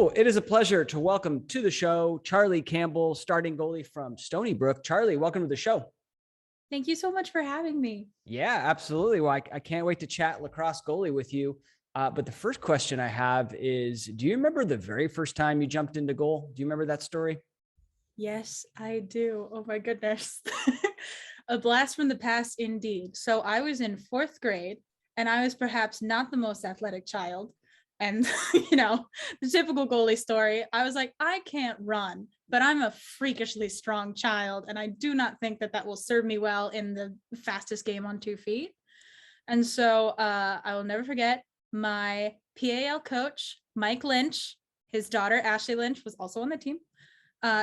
So it is a pleasure to welcome to the show, Charlie Campbell, starting goalie from Stony Brook. Charlie, welcome to the show. Thank you so much for having me. Yeah, absolutely. Well, I can't wait to chat lacrosse goalie with you. But the first question I have is, do you remember the very first time you jumped into goal? Do you remember that story? Yes, I do. Oh my goodness. A blast from the past indeed. So I was in fourth grade and I was perhaps not the most athletic child. And, the typical goalie story, I was like, I can't run, but I'm a freakishly strong child. And I do not think that will serve me well in the fastest game on 2 feet. And so I will never forget my PAL coach, Mike Lynch, his daughter, Ashley Lynch, was also on the team,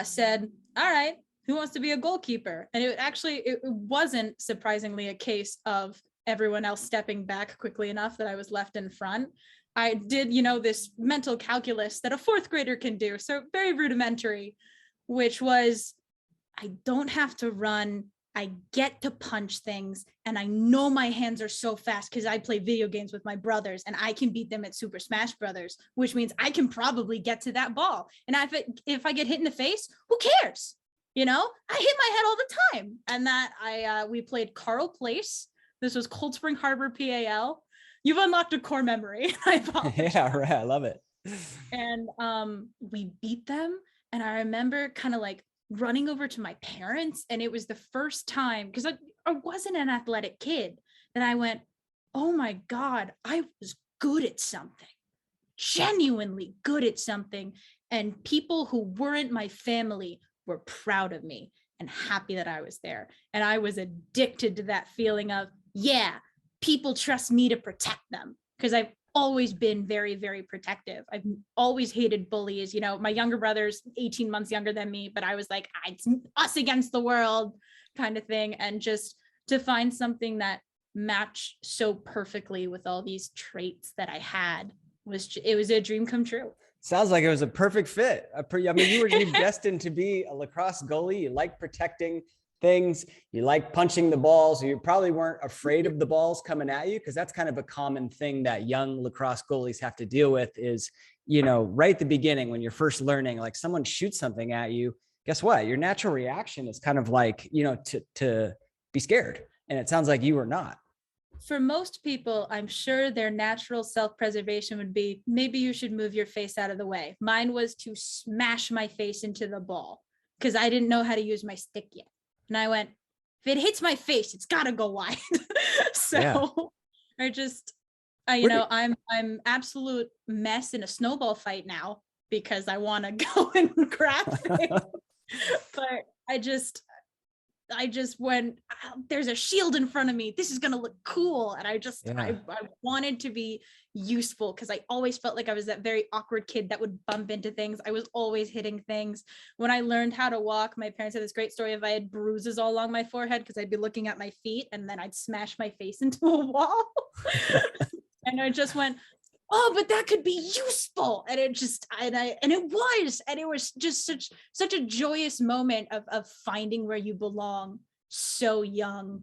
said, all right, who wants to be a goalkeeper? And it wasn't surprisingly a case of everyone else stepping back quickly enough that I was left in front. I did, this mental calculus that a fourth grader can do. So very rudimentary, which was, I don't have to run. I get to punch things. And I know my hands are so fast because I play video games with my brothers and I can beat them at Super Smash Brothers, which means I can probably get to that ball. And if I get hit in the face, who cares? I hit my head all the time. And that we played Carl Place. This was Cold Spring Harbor PAL. You've unlocked a core memory. I apologize. Yeah, right. I love it. And we beat them. And I remember kind of like running over to my parents. And it was the first time, because I wasn't an athletic kid, that I went, oh my God, I was good at something, genuinely good at something. And people who weren't my family were proud of me and happy that I was there. And I was addicted to that feeling of, yeah, people trust me to protect them, because I've always been very, very protective. I've always hated bullies. My younger brother's 18 months younger than me, but I was like, it's us against the world kind of thing. And just to find something that matched so perfectly with all these traits that I had it was a dream come true. Sounds like it was a perfect fit. You were destined to be a lacrosse goalie. You like protecting things, you like punching the balls, you probably weren't afraid of the balls coming at you, because that's kind of a common thing that young lacrosse goalies have to deal with is, right at the beginning when you're first learning, like someone shoots something at you, guess what? Your natural reaction is kind of like, to be scared. And it sounds like you were not. For most people, I'm sure their natural self-preservation would be, maybe you should move your face out of the way. Mine was to smash my face into the ball because I didn't know how to use my stick yet. And I went, if it hits my face, it's got to go wide. I'm absolute mess in a snowball fight now because I want to go and grab things. But I just went, there's a shield in front of me. This is going to look cool. And I wanted to be useful because I always felt like I was that very awkward kid that would bump into things. I was always hitting things. When I learned how to walk, my parents had this great story of I had bruises all along my forehead because I'd be looking at my feet and then I'd smash my face into a wall. And I just went, oh, but that could be useful. And it was just such a joyous moment of finding where you belong so young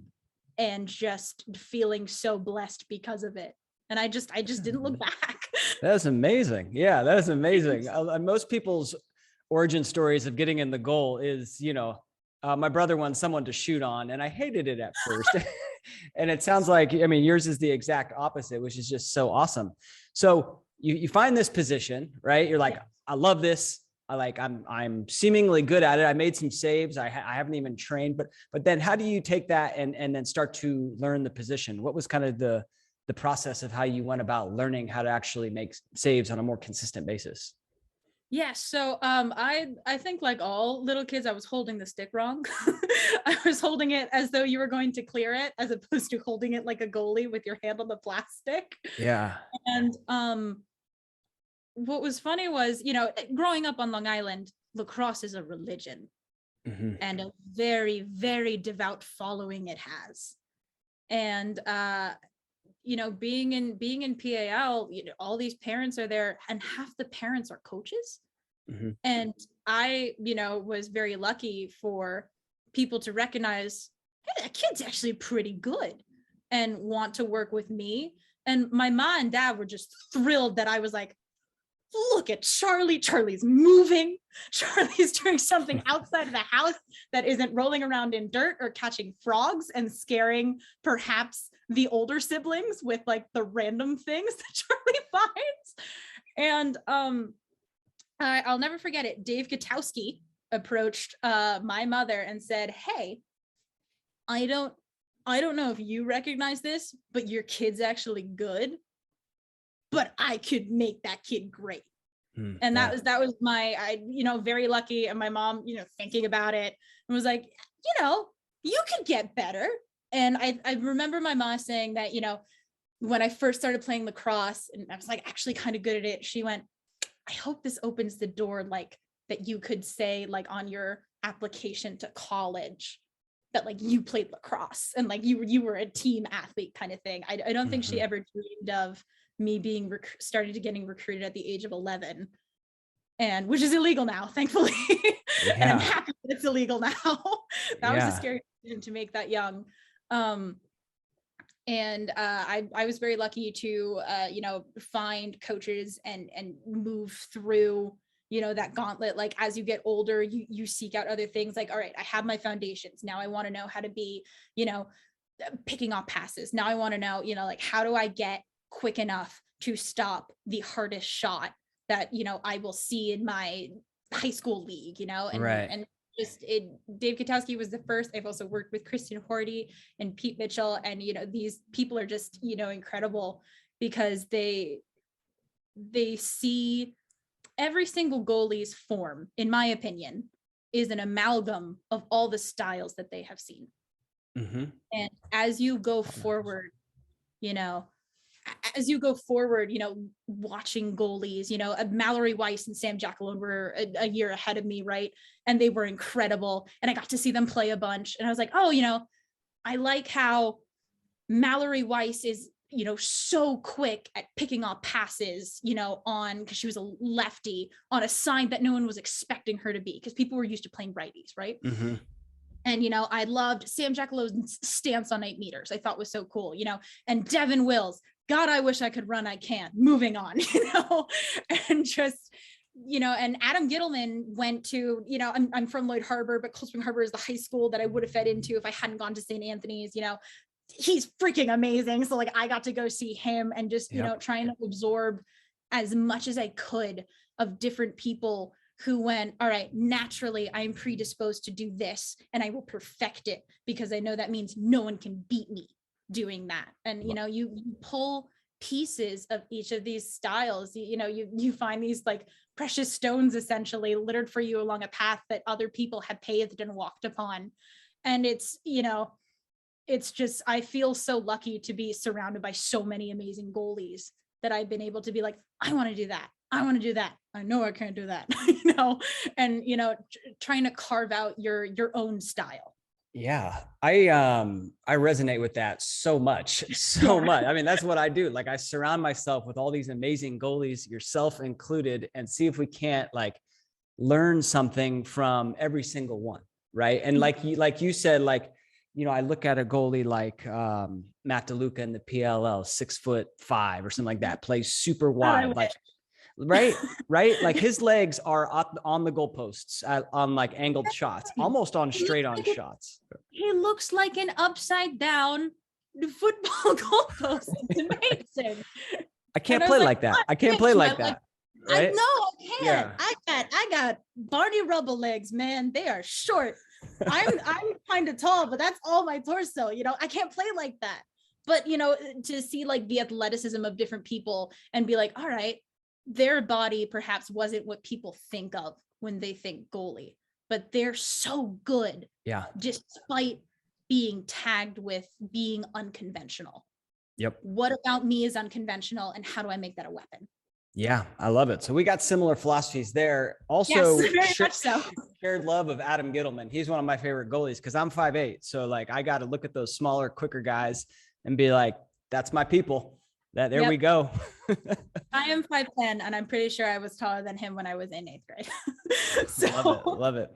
and just feeling so blessed because of it. And I just didn't look back. That's amazing. Yeah, that is amazing. Most people's origin stories of getting in the goal is, my brother wanted someone to shoot on and I hated it at first. And it sounds like, yours is the exact opposite, which is just so awesome. So you find this position, right? You're like, I love this. I'm seemingly good at it. I made some saves. I haven't even trained, but then how do you take that and then start to learn the position? What was kind of the process of how you went about learning how to actually make saves on a more consistent basis? Yeah, so I think like all little kids, I was holding the stick wrong. I was holding it as though you were going to clear it, as opposed to holding it like a goalie with your hand on the plastic. Yeah. And what was funny was, growing up on Long Island, lacrosse is a religion, and a very, very devout following it has. And being in PAL, all these parents are there and half the parents are coaches. And I, was very lucky for people to recognize, hey, that kid's actually pretty good and want to work with me. And my mom and dad were just thrilled that I was like, look at Charlie. Charlie's moving. Charlie's doing something outside of the house that isn't rolling around in dirt or catching frogs and scaring perhaps the older siblings with like the random things that Charlie finds. And I'll never forget it. Dave Gutowski approached my mother and said, "Hey, I don't know if you recognize this, but your kid's actually good, but I could make that kid great." And that was my, very lucky. And my mom, thinking about it and was like, you could get better. And I remember my mom saying that, when I first started playing lacrosse and I was like actually kind of good at it, she went, "I hope this opens the door, like that you could say like on your application to college that like you played lacrosse and like you were a team athlete kind of thing." I don't think she ever dreamed of me being started to getting recruited at the age of 11, and which is illegal now, thankfully. And I'm happy that it's illegal now. That was a scary decision to make that young. And I was very lucky to find coaches and move through that gauntlet. Like as you get older, you seek out other things. Like, all right, I have my foundations. Now I want to know how to be, picking off passes. Now I want to know, like, how do I get quick enough to stop the hardest shot that, I will see in my high school league, and Dave Gutowski was the first. I've also worked with Kristen Horty and Pete Mitchell. And, these people are just, incredible because they see every single goalie's form, in my opinion, is an amalgam of all the styles that they have seen. And as you go forward, watching goalies, Mallory Weiss and Sam Jackalone were a year ahead of me, right? And they were incredible. And I got to see them play a bunch. And I was like, oh, I like how Mallory Weiss is, so quick at picking off passes, because she was a lefty on a side that no one was expecting her to be, because people were used to playing righties, right? And, I loved Sam Jackalone's stance on 8 meters. I thought was so cool, and Devin Wills, God, I wish I could run. I can't. Moving on, and just, and Adam Gittleman went to, I'm from Lloyd Harbor, but Cold Spring Harbor is the high school that I would have fed into if I hadn't gone to St. Anthony's. He's freaking amazing. So like I got to go see him and just, trying to absorb as much as I could of different people who went, all right, naturally I'm predisposed to do this and I will perfect it because I know that means no one can beat me doing that. And, you pull pieces of each of these styles, you find these like precious stones essentially littered for you along a path that other people had paved and walked upon. And it's, it's just, I feel so lucky to be surrounded by so many amazing goalies that I've been able to be like, I want to do that. I want to do that. I know I can't do that, and, trying to carve out your own style. Yeah, I resonate with that so much. I mean, that's what I do. Like I surround myself with all these amazing goalies, yourself included, and see if we can't like learn something from every single one. Right. And like you said, like, I look at a goalie like Matt DeLuca in the PLL, 6'5" or something like that, plays super wide, like right. Like his legs are up on the goalposts on like angled shots, almost on straight on shots. He looks like an upside down football goalpost. It's amazing. I can't play like that. I can't play like that. Right? I know I can't. Yeah. I got Barney Rubble legs, man. They are short. I'm kind of tall, but that's all my torso. I can't play like that. But to see like the athleticism of different people and be like, all right, their body perhaps wasn't what people think of when they think goalie, but they're so good. Yeah. Despite being tagged with being unconventional. Yep. What about me is unconventional, and how do I make that a weapon? Yeah, I love it. So we got similar philosophies there. Also, yes, very much so. Shared love of Adam Gittleman. He's one of my favorite goalies because I'm 5'8". So like I got to look at those smaller, quicker guys and be like, that's my people. There we go. I am 5'10", and I'm pretty sure I was taller than him when I was in 8th grade. So love it.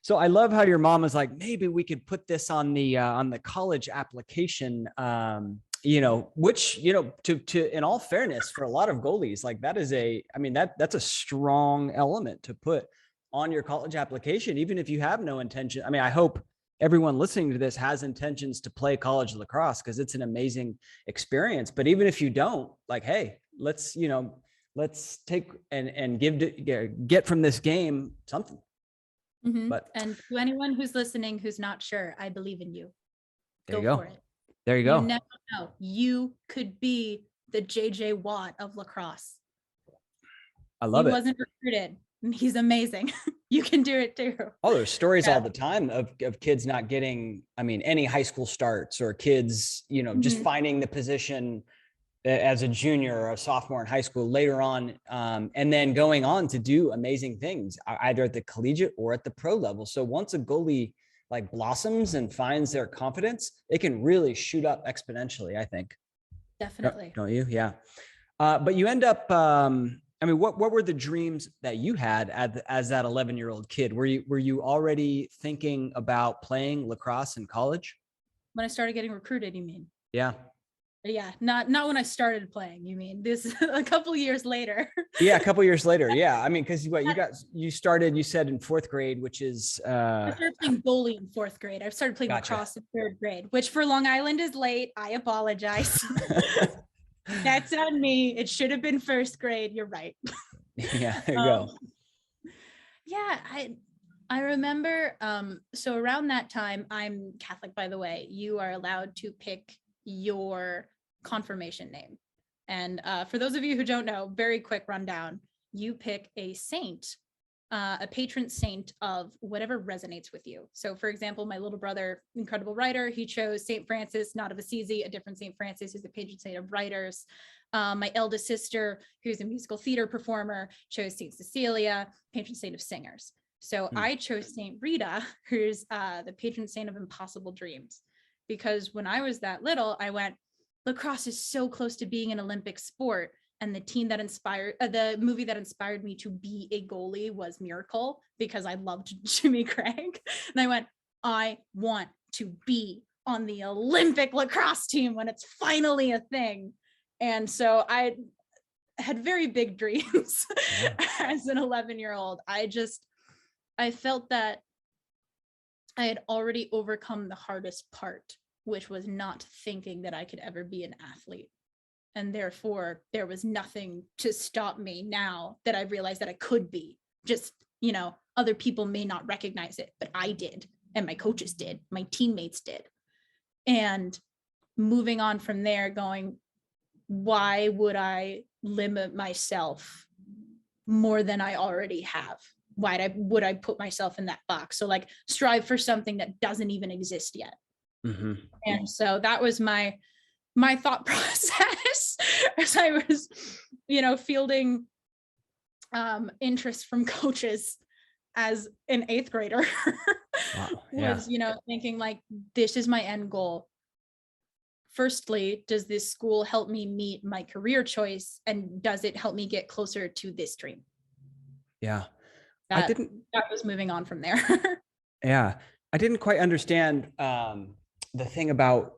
So I love how your mom was like, maybe we could put this on the college application which, to in all fairness, for a lot of goalies, like that is that's a strong element to put on your college application, even if you have no intention. I mean, I hope everyone listening to this has intentions to play college lacrosse, because it's an amazing experience. But even if you don't, like, hey, let's take and get from this game something. Mm-hmm. But and to anyone who's listening who's not sure, I believe in you. There you go. For it. There you go. You never know. You could be the JJ Watt of lacrosse. I love it. He wasn't recruited. He's amazing. You can do it too. Oh, there's stories all the time of kids not getting, any high school starts, or kids, just finding the position as a junior or a sophomore in high school later on, and then going on to do amazing things, either at the collegiate or at the pro level. So once a goalie like blossoms and finds their confidence, it can really shoot up exponentially, I think. Definitely. Don't you? Yeah. But you end up, what were the dreams that you had as that 11-year-old kid? Were you already thinking about playing lacrosse in college? When I started getting recruited, you mean? Yeah. Yeah, not when I started playing. You mean this a couple years later? Yeah, a couple years later. Yeah, because you started, you said in 4th grade, which is I started playing goalie in 4th grade. I started playing lacrosse in 3rd grade, which for Long Island is late. I apologize. That's on me. It should have been 1st grade. You're right. Yeah, there you go. Yeah, I remember. So around that time, I'm Catholic, by the way. You are allowed to pick your confirmation name. And for those of you who don't know, very quick rundown, you pick a saint, a patron saint of whatever resonates with you. So for example, my little brother, incredible writer, he chose St. Francis, not of Assisi, a different St. Francis, who's the patron saint of writers. My eldest sister, who's a musical theater performer, chose St. Cecilia, patron saint of singers. So I chose St. Rita, who's the patron saint of impossible dreams. Because when I was that little, I went, lacrosse is so close to being an Olympic sport. And the movie that inspired me to be a goalie was Miracle, because I loved Jimmy Craig. And I went, I want to be on the Olympic lacrosse team when it's finally a thing. And so I had very big dreams as an 11-year-old. I felt that I had already overcome the hardest part, which was not thinking that I could ever be an athlete. And therefore, there was nothing to stop me now that I realized that I could be. Just, other people may not recognize it, but I did. And my coaches did. My teammates did. And moving on from there, going, why would I limit myself more than I already have? Why would I put myself in that box? So like strive for something that doesn't even exist yet. Mm-hmm. And so that was my thought process as I was, fielding interest from coaches as an 8th grader. Wow. Yeah. Was, thinking like, this is my end goal. Firstly, does this school help me meet my career choice? And does it help me get closer to this dream? Yeah. That was moving on from there. Yeah. I didn't quite understand the thing about,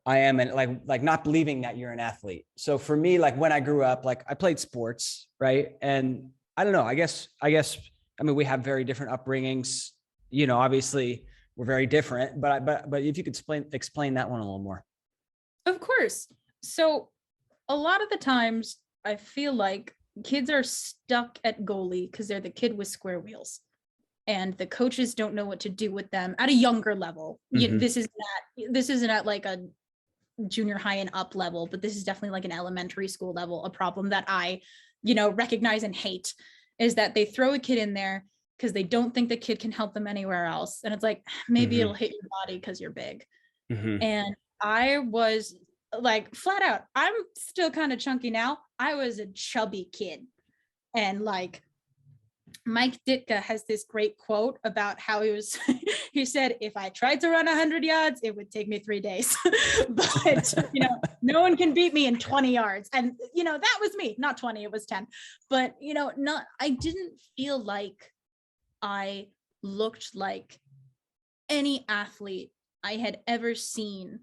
I am, and like not believing that you're an athlete. So for me, like when I grew up, like I played sports, right? And I don't know, I guess, we have very different upbringings, obviously we're very different, but if you could explain that one a little more. Of course. So a lot of the times I feel like kids are stuck at goalie because they're the kid with square wheels. And the coaches don't know what to do with them at a younger level. Mm-hmm. This isn't at like a junior high and up level, but this is definitely like an elementary school level. A problem that I, recognize and hate is that they throw a kid in there because they don't think the kid can help them anywhere else. And it's like, maybe mm-hmm. it'll hit your body because you're big. Mm-hmm. And I was like, flat out, I'm still kind of chunky now. I was a chubby kid. And like, Mike Ditka has this great quote about how he said, if I tried to run 100 yards, it would take me 3 days, but no one can beat me in 20 yards. And, that was me, not 20, it was 10, but, I didn't feel like I looked like any athlete I had ever seen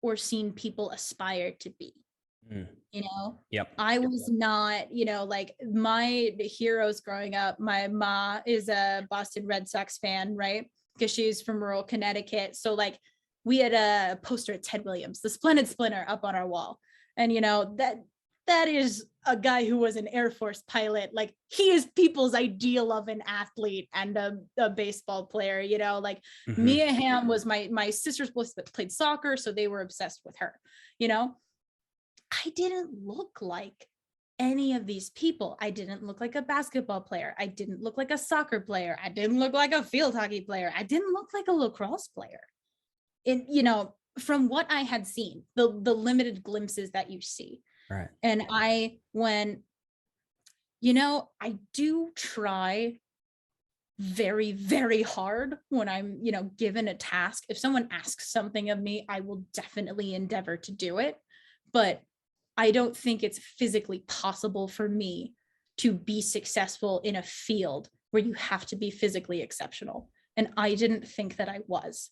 or seen people aspire to be. You know, Yep. I was not, you know, like my heroes growing up. My ma is a Boston Red Sox fan, right? Because she's from rural Connecticut. So like we had a poster of Ted Williams, the Splendid Splinter, up on our wall. And, you know, that is a guy who was an Air Force pilot. Like he is people's ideal of an athlete and a baseball player, you know, like Mia Hamm was my sister's boys that played soccer. So they were obsessed with her, you know. I didn't look like any of these people. I didn't look like a basketball player. I didn't look like a soccer player. I didn't look like a field hockey player. I didn't look like a lacrosse player. And, you know, from what I had seen, the limited glimpses that you see. Right. And I went, you know, I do try very, very hard when I'm, you know, given a task. If someone asks something of me, I will definitely endeavor to do it. But I don't think it's physically possible for me to be successful in a field where you have to be physically exceptional. And I didn't think that I was.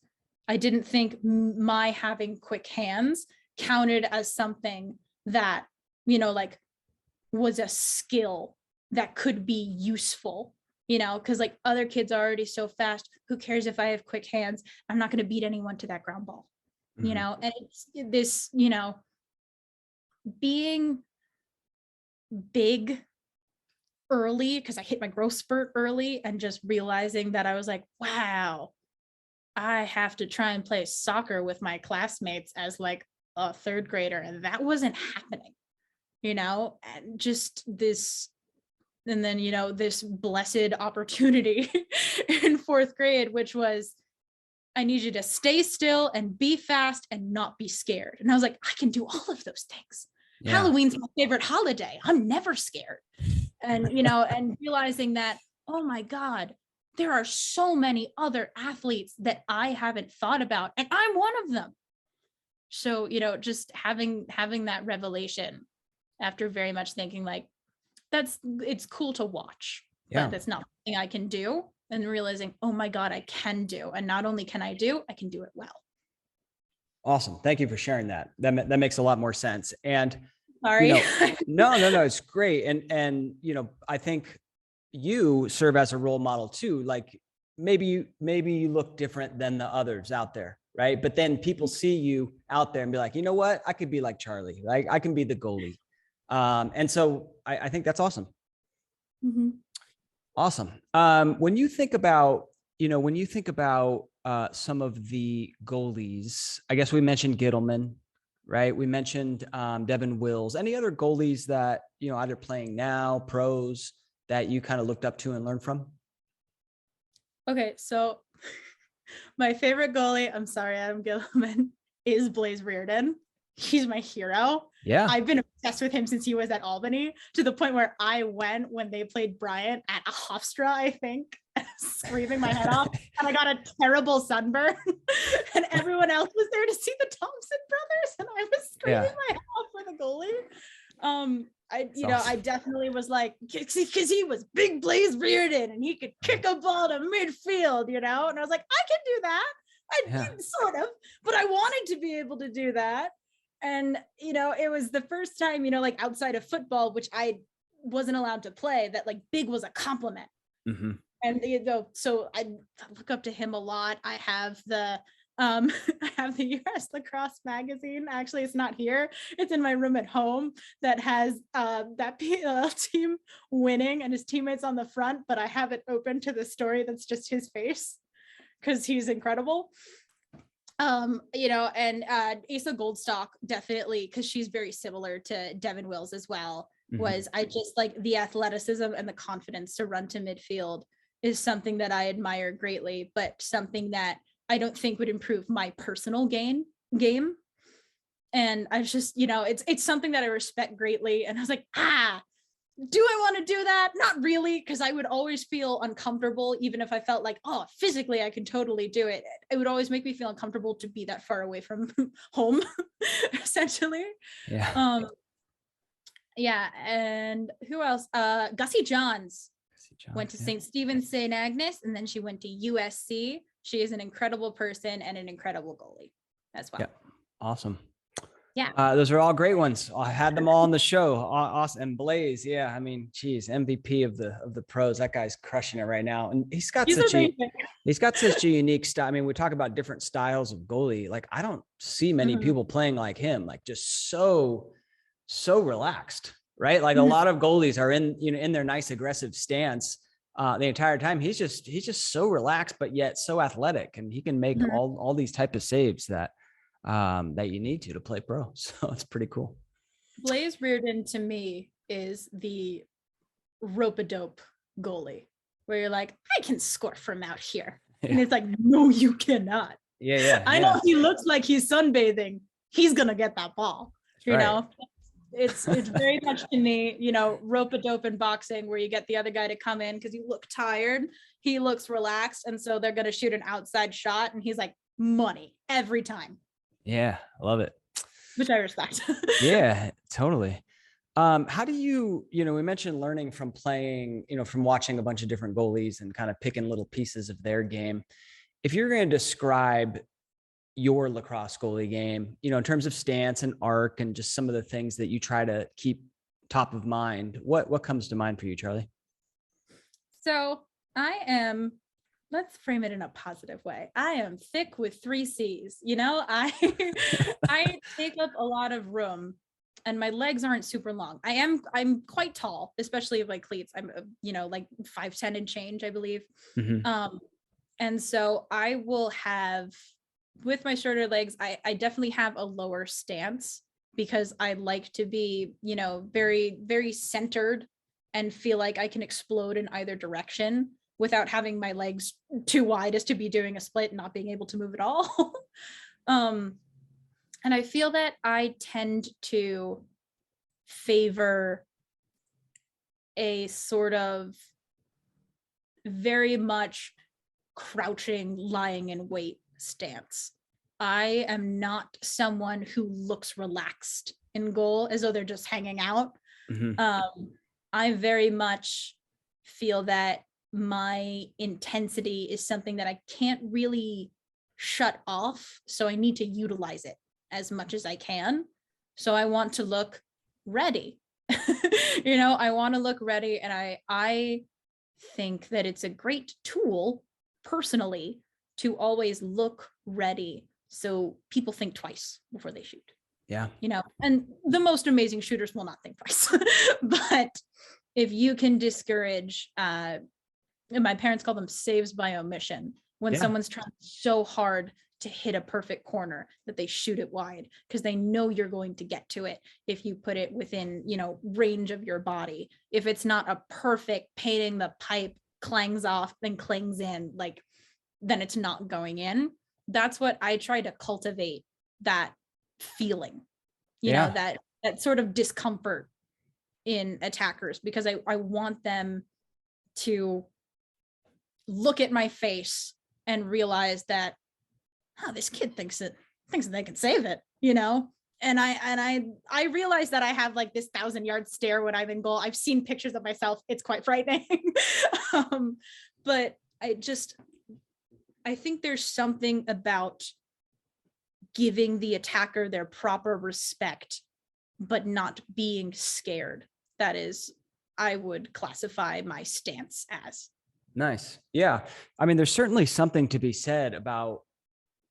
I didn't think my having quick hands counted as something that, you know, like was a skill that could be useful, you know, because like other kids are already so fast. Who cares if I have quick hands? I'm not going to beat anyone to that ground ball, you know, and it's this, you know, being big early, because I hit my growth spurt early, and just realizing that I was like, wow, I have to try and play soccer with my classmates as like a third grader. And that wasn't happening, you know, and just this, and then, you know, this blessed opportunity in fourth grade, which was, I need you to stay still and be fast and not be scared. And I was like, I can do all of those things. Yeah. Halloween's my favorite holiday. I'm never scared. And, you know, and realizing that, oh my God, there are so many other athletes that I haven't thought about, and I'm one of them. So, you know, just having that revelation after very much thinking like, it's cool to watch, but that's not something I can do. And realizing, oh my God, I can do. And not only can I do, I can do it well. Awesome. Thank you for sharing that. That makes a lot more sense. And sorry. You know, no, it's great. And, you know, I think you serve as a role model too. Like maybe you look different than the others out there. Right. But then people see you out there and be like, you know what, I could be like Charlie. Like I can be the goalie. And so I think that's awesome. Awesome. When you think about, some of the goalies, I guess we mentioned Gittleman, right? We mentioned Devin Wills. Any other goalies that, you know, either playing now, pros, that you kind of looked up to and learned from? Okay, so my favorite goalie, I'm sorry, Adam Gittleman, is Blaze Reardon. He's my hero. Yeah. I've been obsessed with him since he was at Albany, to the point where I went when they played Bryant at a Hofstra, I think, screaming my head off, and I got a terrible sunburn. And everyone else was there to see the Thompson brothers, and I was screaming my head off for the goalie. I definitely was like, because he was big Blaze Reardon and he could kick a ball to midfield, you know, and I was like, I can do that. I did sort of, but I wanted to be able to do that. And, you know, it was the first time, you know, like outside of football, which I wasn't allowed to play, that like big was a compliment. And, you know, so I look up to him a lot. I have the US Lacrosse magazine. Actually, it's not here. It's in my room at home, that has that PLL team winning and his teammates on the front, but I have it open to the story that's just his face, because he's incredible. You know, and Asa Goldstock, definitely, because she's very similar to Devin Wills as well, was I just like the athleticism and the confidence to run to midfield is something that I admire greatly, but something that I don't think would improve my personal game. And I just, you know, it's something that I respect greatly. And I was like, do I want to do that? Not really, because I would always feel uncomfortable, even if I felt like, oh, physically I can totally do it. It would always make me feel uncomfortable to be that far away from home, essentially. Yeah. Yeah. And who else? Gussie Johns went to St. Stephen's, St. Agnes, and then she went to USC. She is an incredible person and an incredible goalie as well. Yeah. Awesome. Yeah. Those are all great ones. I had them all on the show. Awesome. And Blaze, yeah, I mean, geez, MVP of the pros. That guy's crushing it right now, and He's amazing. he's got such a unique style. I mean, we talk about different styles of goalie. Like, I don't see many Mhm. people playing like him. Like, just so relaxed, right? Like a Mhm. lot of goalies are in their nice aggressive stance the entire time. He's just so relaxed, but yet so athletic, and he can make Mhm. all these type of saves that you need to play pro. So it's pretty cool. Blaze Reardon to me is the rope-a-dope goalie, where you're like, I can score from out here. And Yeah. it's like, no, you cannot. I know he looks like he's sunbathing. He's gonna get that ball. You know, it's very much to me, rope-a-dope in boxing, where you get the other guy to come in because you look tired. He looks relaxed, and so they're gonna shoot an outside shot, and he's like, money every time. Yeah, I love it. Which I respect. Yeah, totally. How do we mentioned learning from playing, from watching a bunch of different goalies and kind of picking little pieces of their game. If you're going to describe your lacrosse goalie game, in terms of stance and arc and just some of the things that you try to keep top of mind, what comes to mind for you, Charlie? So let's frame it in a positive way. I am thick with 3 C's. I I take up a lot of room, and my legs aren't super long. I'm quite tall, especially with my cleats. I'm like 5'10" and change, I believe. Mm-hmm. And so I will have, with my shorter legs, I definitely have a lower stance because I like to be, very, very centered and feel like I can explode in either direction without having my legs too wide as to be doing a split and not being able to move at all. And I feel that I tend to favor a sort of very much crouching, lying in wait stance. I am not someone who looks relaxed in goal as though they're just hanging out. Mm-hmm. I very much feel that my intensity is something that I can't really shut off, so I need to utilize it as much as I can. So I want to look ready. I want to look ready, and I think that it's a great tool personally to always look ready so people think twice before they shoot. Yeah. And the most amazing shooters will not think twice. But if you can discourage, my parents call them saves by omission, when someone's trying so hard to hit a perfect corner that they shoot it wide because they know you're going to get to it if you put it within, range of your body. If it's not a perfect painting the pipe, clangs off, then clings in, then it's not going in. That's what I try to cultivate, that feeling, that sort of discomfort in attackers, because I want them to look at my face and realize that, this kid thinks that they can save it, and I realize that I have like this 1,000-yard stare when I'm in goal. I've seen pictures of myself. It's quite frightening. But I think there's something about giving the attacker their proper respect, but not being scared. That is, I would classify my stance as. Nice. Yeah. I mean, there's certainly something to be said about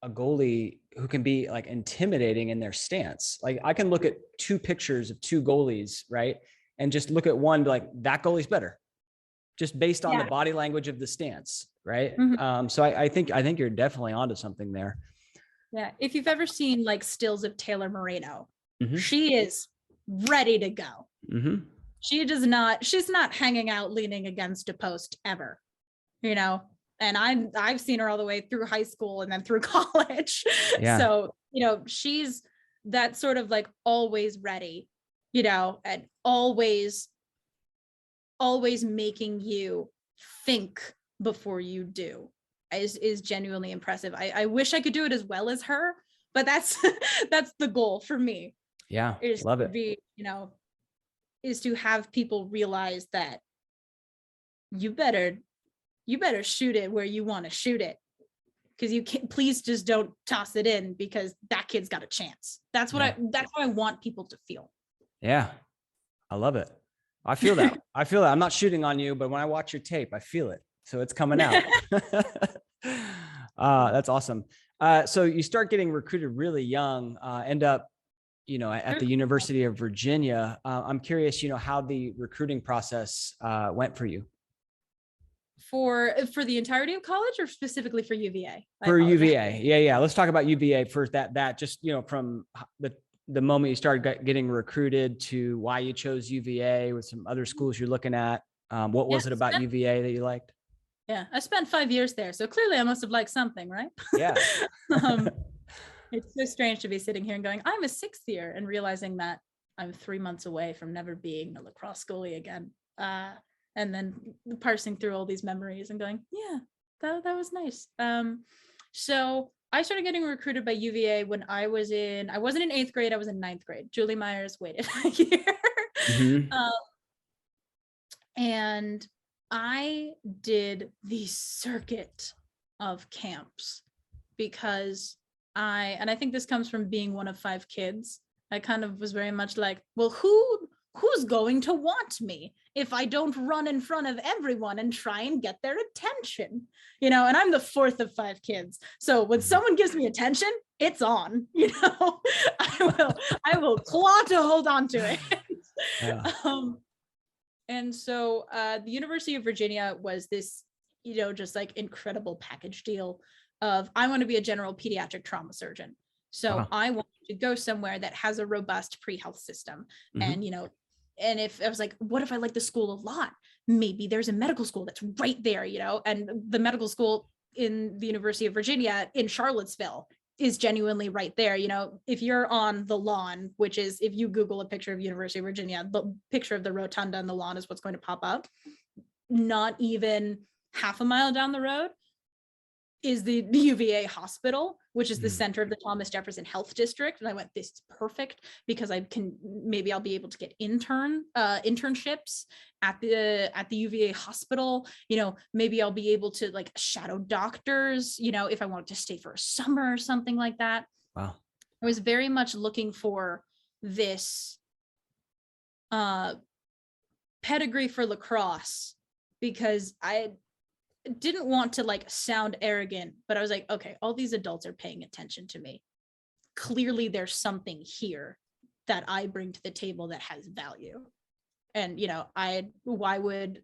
a goalie who can be like intimidating in their stance. Like, I can look at 2 pictures of 2 goalies, right? And just look at one, like, that goalie's better, just based on the body language of the stance. Right. Mm-hmm. So I think you're definitely onto something there. Yeah. If you've ever seen like stills of Taylor Moreno, Mm-hmm. she is ready to go. Mm-hmm. She's not hanging out leaning against a post ever, and I've seen her all the way through high school and then through college. Yeah. So, she's that sort of like always ready, and always making you think before you do is genuinely impressive. I wish I could do it as well as her, but that's that's the goal for me. Yeah. Is Love to it. be, is to have people realize that you better shoot it where you want to shoot it. because you can't, please just don't toss it in because that kid's got a chance. That's what that's how I want people to feel. Yeah. I love it. I feel that. I feel that. I'm not shooting on you, but when I watch your tape, I feel it. So it's coming out. That's awesome. So you start getting recruited really young, end up, at the University of Virginia. I'm curious, how the recruiting process went for you. For the entirety of college or specifically for UVA? For UVA. Yeah. Let's talk about UVA first. That just, from the moment you started getting recruited to why you chose UVA with some other schools you're looking at. What was it about UVA that you liked? Yeah, I spent 5 years there. So clearly I must have liked something, right? Yeah. It's so strange to be sitting here and going, I'm a 6th year, and realizing that I'm 3 months away from never being a lacrosse goalie again. And then parsing through all these memories and going, yeah, that was nice. So I started getting recruited by UVA when I wasn't in 8th grade, I was in 9th grade. Julie Myers waited a year. Mm-hmm. And I did the circuit of camps because I think this comes from being one of 5 kids. I kind of was very much like, well, who's going to want me if I don't run in front of everyone and try and get their attention, and I'm the 4th of 5 kids. So when someone gives me attention, it's on, I will claw to hold on to it. Yeah. And so the University of Virginia was this, just like incredible package deal of, I want to be a general pediatric trauma surgeon. So I wanted to go somewhere that has a robust pre-health system. Mm-hmm. And, and if I was like, what if I like the school a lot? Maybe there's a medical school that's right there, and the medical school in the University of Virginia in Charlottesville is genuinely right there. If you're on the lawn, which is, if you Google a picture of University of Virginia, the picture of the rotunda and the lawn is what's going to pop up. Not even half a mile down the road is the UVA hospital, which is the center of the Thomas Jefferson Health District. And I went, this is perfect because maybe I'll be able to get internships at the UVA hospital. Maybe I'll be able to like shadow doctors, if I wanted to stay for a summer or something like that. Wow. I was very much looking for this pedigree for lacrosse because I didn't want to like sound arrogant, but I was like, okay, all these adults are paying attention to me. Clearly there's something here that I bring to the table that has value. And, why would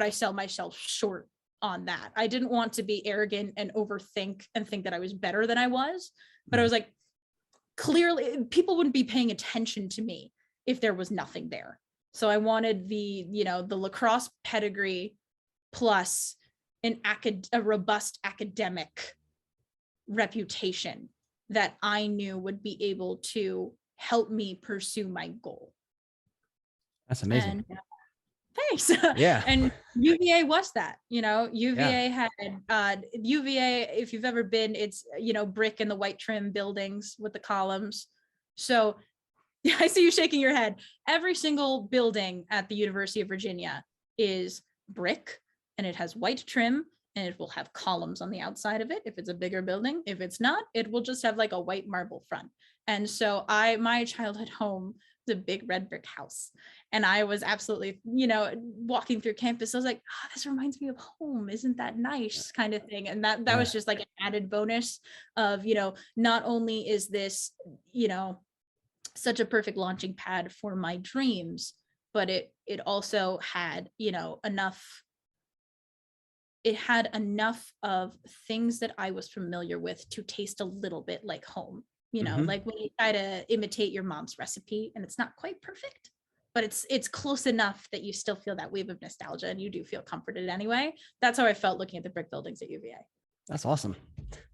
I sell myself short on that? I didn't want to be arrogant and overthink and think that I was better than I was, but I was like, clearly people wouldn't be paying attention to me if there was nothing there. So I wanted the lacrosse pedigree plus a robust academic reputation that I knew would be able to help me pursue my goal. That's amazing. And, thanks. Yeah. And UVA was that, UVA had UVA, if you've ever been, it's, brick and the white trim buildings with the columns. So I see you shaking your head. Every single building at the University of Virginia is brick, and it has white trim, and it will have columns on the outside of it if it's a bigger building. If it's not, it will just have like a white marble front. And so my childhood home was a big red brick house. And I was absolutely, walking through campus, I was like, oh, this reminds me of home. Isn't that nice? Kind of thing. And that was just like an added bonus of, not only is this, such a perfect launching pad for my dreams, but it also had, enough of things that I was familiar with to taste a little bit like home, like when you try to imitate your mom's recipe and it's not quite perfect, but it's close enough that you still feel that wave of nostalgia and you do feel comforted anyway. That's how I felt looking at the brick buildings at UVA. That's awesome.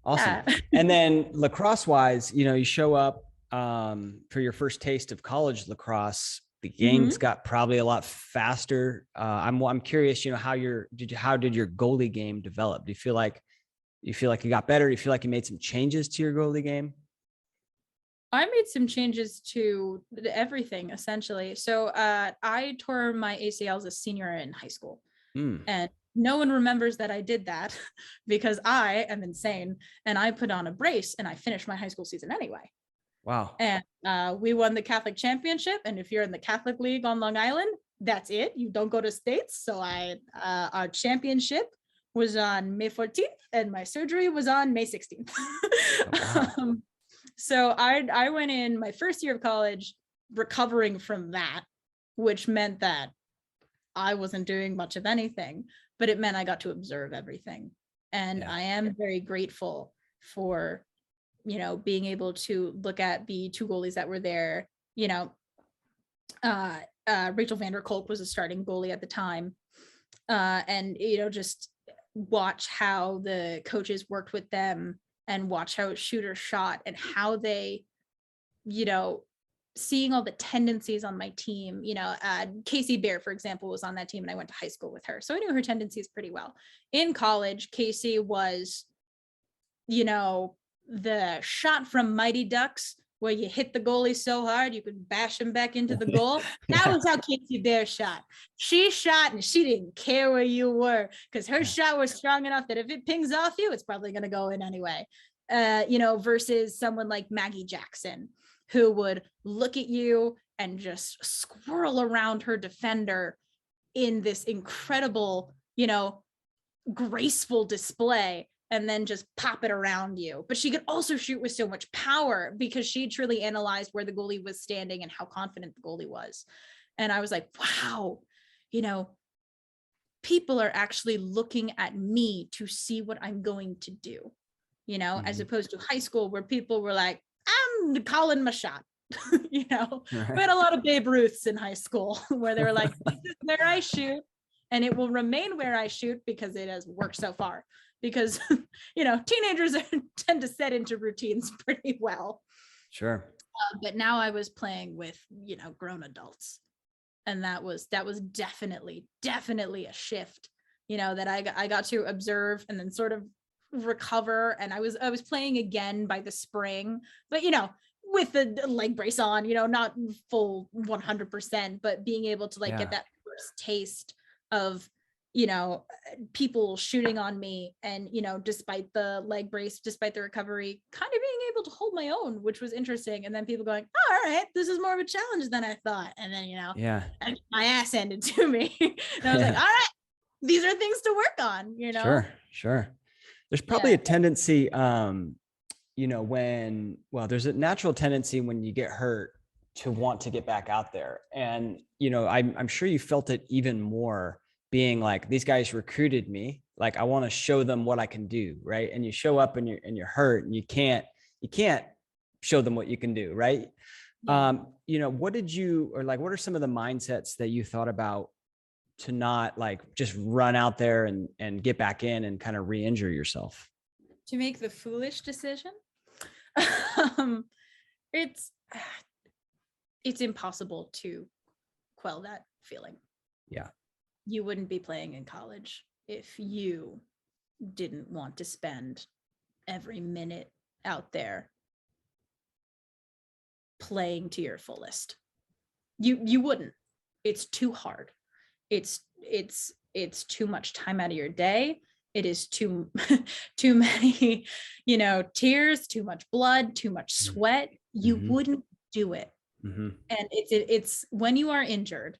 Yeah. And then lacrosse wise, you show up for your first taste of college lacrosse. The games got probably a lot faster. I'm curious, how did your goalie game develop? Do you feel like you got better? Do you feel like you made some changes to your goalie game? I made some changes to everything essentially. So I tore my ACL as a senior in high school, and No one remembers that I did that because I am insane and I put on a brace and I finished my high school season anyway. Wow. And we won the Catholic championship. And if you're in the Catholic League on Long Island, that's it. You don't go to states. So our championship was on May 14th and my surgery was on May 16th. Wow. So I went in my first year of college recovering from that, which meant that I wasn't doing much of anything, but it meant I got to observe everything. And Yeah. I am very grateful for, you know, being able to look at the two goalies that were there. You know, Rachel Vanderkolk was a starting goalie at the time. And, you know, just watch how the coaches worked with them and watch how shooters shot and how they, you know, seeing all the tendencies on my team. You know, Casey Bear, for example, was on that team and I went to high school with her. So I knew her tendencies pretty well. In college, Casey was, you know, the shot from Mighty Ducks where you hit the goalie so hard you could bash him back into the goal. That was how Casey Bear shot. She shot and she didn't care where you were because her shot was strong enough that if it pings off you, it's probably going to go in anyway. You know, versus someone like Maggie Jackson, who would look at you and just swirl around her defender in this incredible, you know, graceful display and then just pop it around you. But she could also shoot with so much power because she truly analyzed where the goalie was standing and how confident the goalie was. And I was like, wow, you know, people are actually looking at me to see what I'm going to do, you know, as opposed to high school where people were like, I'm calling my shot. You know, we had a lot of Babe Ruths in high school where they were like, this is where I shoot and it will remain where I shoot because it has worked so far. Because, you know, teenagers tend to set into routines pretty well. Sure. But now I was playing with, you know, grown adults. And that was definitely a shift, you know, that I got to observe and then sort of recover. And I was playing again by the spring, but, you know, with the leg brace on, you know, not full 100%, but being able to like get that first taste of, you know, people shooting on me and, you know, despite the leg brace, despite the recovery, kind of being able to hold my own, which was interesting. And then people going, oh, all right, this is more of a challenge than I thought. And then, you know, my ass ended to me. And I was like, all right, these are things to work on, you know? Sure. There's probably a tendency, you know, there's a natural tendency when you get hurt to want to get back out there. And, you know, I'm sure you felt it even more being like, these guys recruited me. Like, I want to show them what I can do. Right. And you show up and you're hurt and you can't show them what you can do. Right. You know, what are some of the mindsets that you thought about to not like just run out there and get back in and kind of re-injure yourself? To make the foolish decision. It's impossible to quell that feeling. Yeah. You wouldn't be playing in college if you didn't want to spend every minute out there playing to your fullest. You wouldn't. It's too hard. It's too much time out of your day. It is too many, you know, tears, too much blood, too much sweat. You wouldn't do it. And it's when you are injured,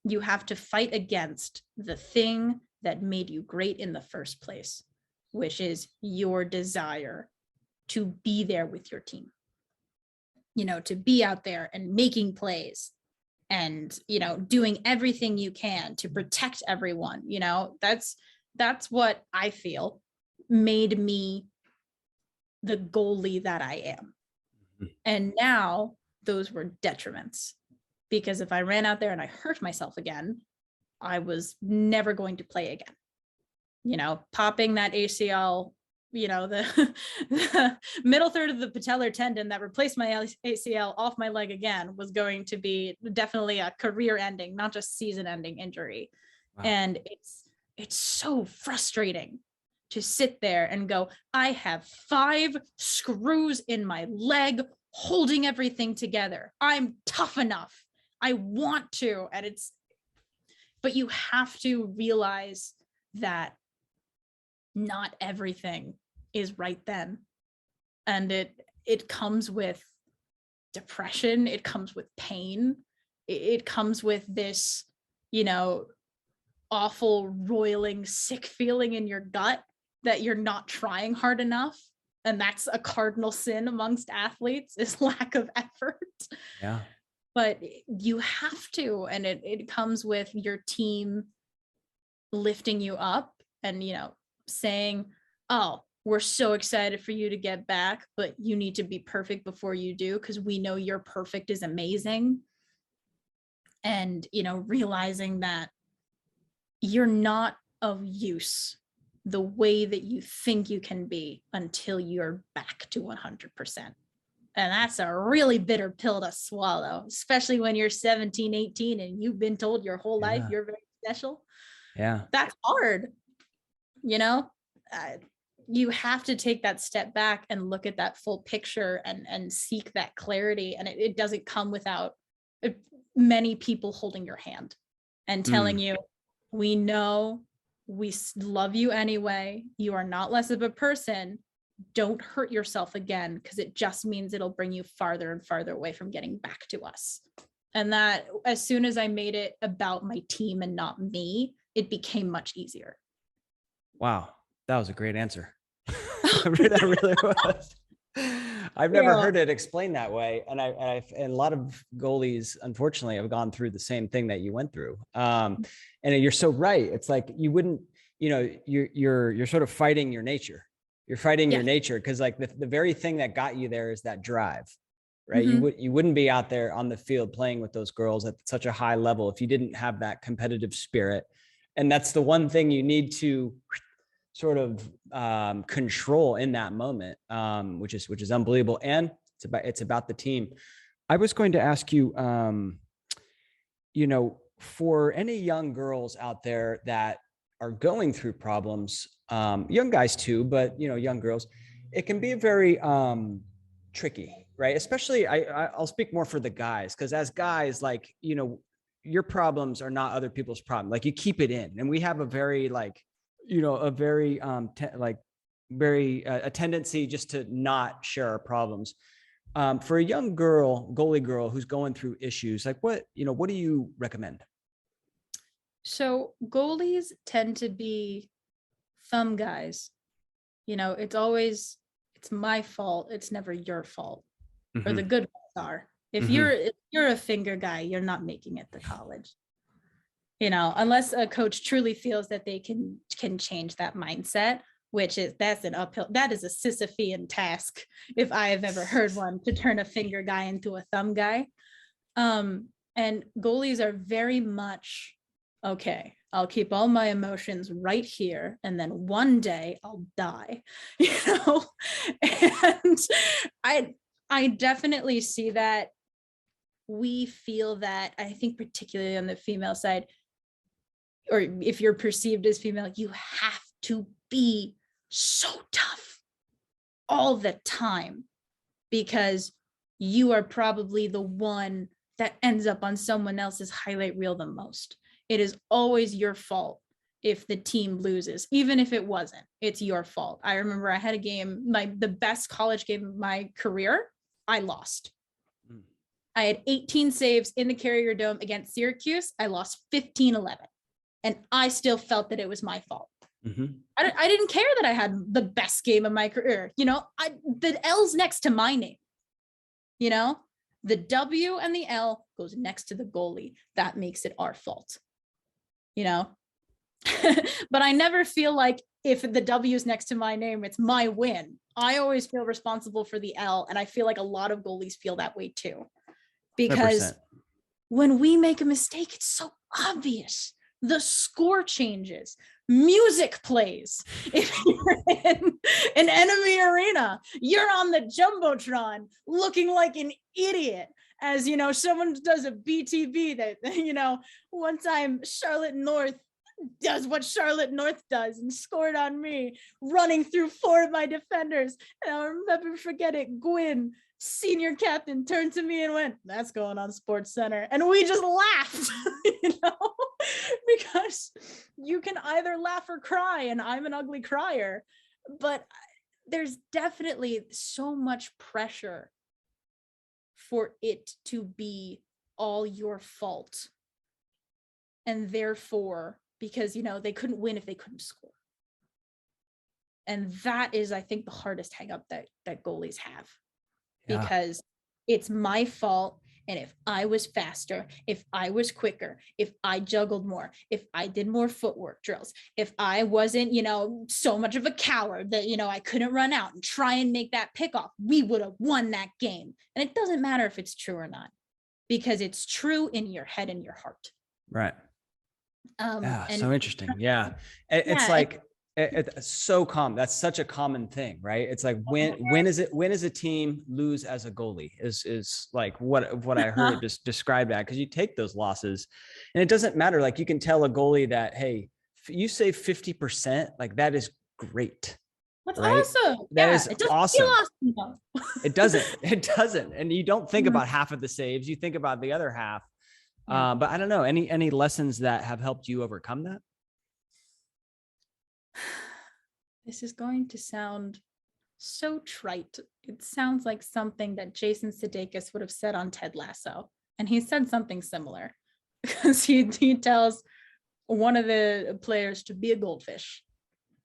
you have to fight against the thing that made you great in the first place, which is your desire to be there with your team, you know, to be out there and making plays and, you know, doing everything you can to protect everyone. You know, that's what I feel made me the goalie that I am. And now those were detriments. Because if I ran out there and I hurt myself again, I was never going to play again. You know, popping that ACL, you know, the middle third of the patellar tendon that replaced my ACL off my leg again was going to be definitely a career ending, not just season ending injury. Wow. And it's so frustrating to sit there and go, I have 5 screws in my leg holding everything together. I'm tough enough. I want to, but you have to realize that not everything is right then. And it comes with depression, it comes with pain, it comes with this, you know, awful, roiling, sick feeling in your gut that you're not trying hard enough. And that's a cardinal sin amongst athletes, is lack of effort. Yeah. But you have to, and it comes with your team lifting you up and, you know, saying, oh, we're so excited for you to get back, but you need to be perfect before you do, because we know your perfect is amazing. And, you know, realizing that you're not of use the way that you think you can be until you're back to 100%. And that's a really bitter pill to swallow, especially when you're 17, 18 and you've been told your whole life you're very special. Yeah. That's hard. You know, you have to take that step back and look at that full picture and seek that clarity. And it doesn't come without many people holding your hand and telling you, we know, we love you anyway. You are not less of a person. Don't hurt yourself again, because it just means it'll bring you farther and farther away from getting back to us. And that, as soon as I made it about my team and not me, it became much easier. Wow. That was a great answer. That really was. I've never heard it explained that way. And and a lot of goalies, unfortunately, have gone through the same thing that you went through. And you're so right. It's like, you wouldn't, you know, you're sort of fighting your nature. You're fighting your nature, because like the very thing that got you there is that drive, right? You wouldn't be out there on the field playing with those girls at such a high level if you didn't have that competitive spirit. And that's the one thing you need to sort of control in that moment, which is unbelievable. And it's about the team. I was going to ask you, you know, for any young girls out there that are going through problems, young guys too, but, you know, young girls, it can be very tricky, right? Especially, I'll speak more for the guys, because as guys, like, you know, your problems are not other people's problem. Like, you keep it in. And we have a very, like, you know, a very a tendency just to not share our problems. For a young girl, goalie girl, who's going through issues, like, what do you recommend? So goalies tend to be thumb guys. You know, it's my fault. It's never your fault. Or the good ones are. If you're a finger guy, you're not making it to college. You know, unless a coach truly feels that they can change that mindset, that's an uphill, that is a Sisyphean task, if I have ever heard one, to turn a finger guy into a thumb guy. And goalies are very much, okay, I'll keep all my emotions right here, and then one day I'll die, you know? And I definitely see that. We feel that, I think particularly on the female side, or if you're perceived as female, you have to be so tough all the time, because you are probably the one that ends up on someone else's highlight reel the most. It is always your fault if the team loses, even if it wasn't, it's your fault. I remember I had a game, the best college game of my career, I lost. I had 18 saves in the Carrier Dome against Syracuse. I lost 15-11. And I still felt that it was my fault. I didn't care that I had the best game of my career. You know, the L's next to my name. You know, the W and the L goes next to the goalie. That makes it our fault. You know, but I never feel like if the W is next to my name, it's my win. I always feel responsible for the L. And I feel like a lot of goalies feel that way too. Because 100%. When we make a mistake, it's so obvious. The score changes, music plays. If you're in an enemy arena, you're on the Jumbotron looking like an idiot. As you know, someone does a BTB that, you know, one time Charlotte North does what Charlotte North does and scored on me, running through 4 of my defenders. And I'll never forget it. Gwyn, senior captain, turned to me and went, "That's going on Sports Center." And we just laughed, because you can either laugh or cry, and I'm an ugly crier. But there's definitely so much pressure for it to be all your fault. And therefore, because, they couldn't win if they couldn't score. And that is, I think, the hardest hang up that goalies have, because it's my fault. And if I was faster, if I was quicker, if I juggled more, if I did more footwork drills, if I wasn't, so much of a coward that, I couldn't run out and try and make that pickoff, we would have won that game. And it doesn't matter if it's true or not, because it's true in your head and your heart. Right. And so interesting. Yeah. It's like, it's so common. That's such a common thing, right? It's like, when is a team lose as a goalie is like what I heard just described that, because you take those losses and it doesn't matter. Like, you can tell a goalie that, hey, you save 50%, like that is great. That's right? awesome. That is awesome. It doesn't. And you don't think about half of the saves, you think about the other half. But I don't know, any lessons that have helped you overcome that? This is going to sound so trite. It sounds like something that Jason Sudeikis would have said on Ted Lasso. And he said something similar, because he tells one of the players to be a goldfish.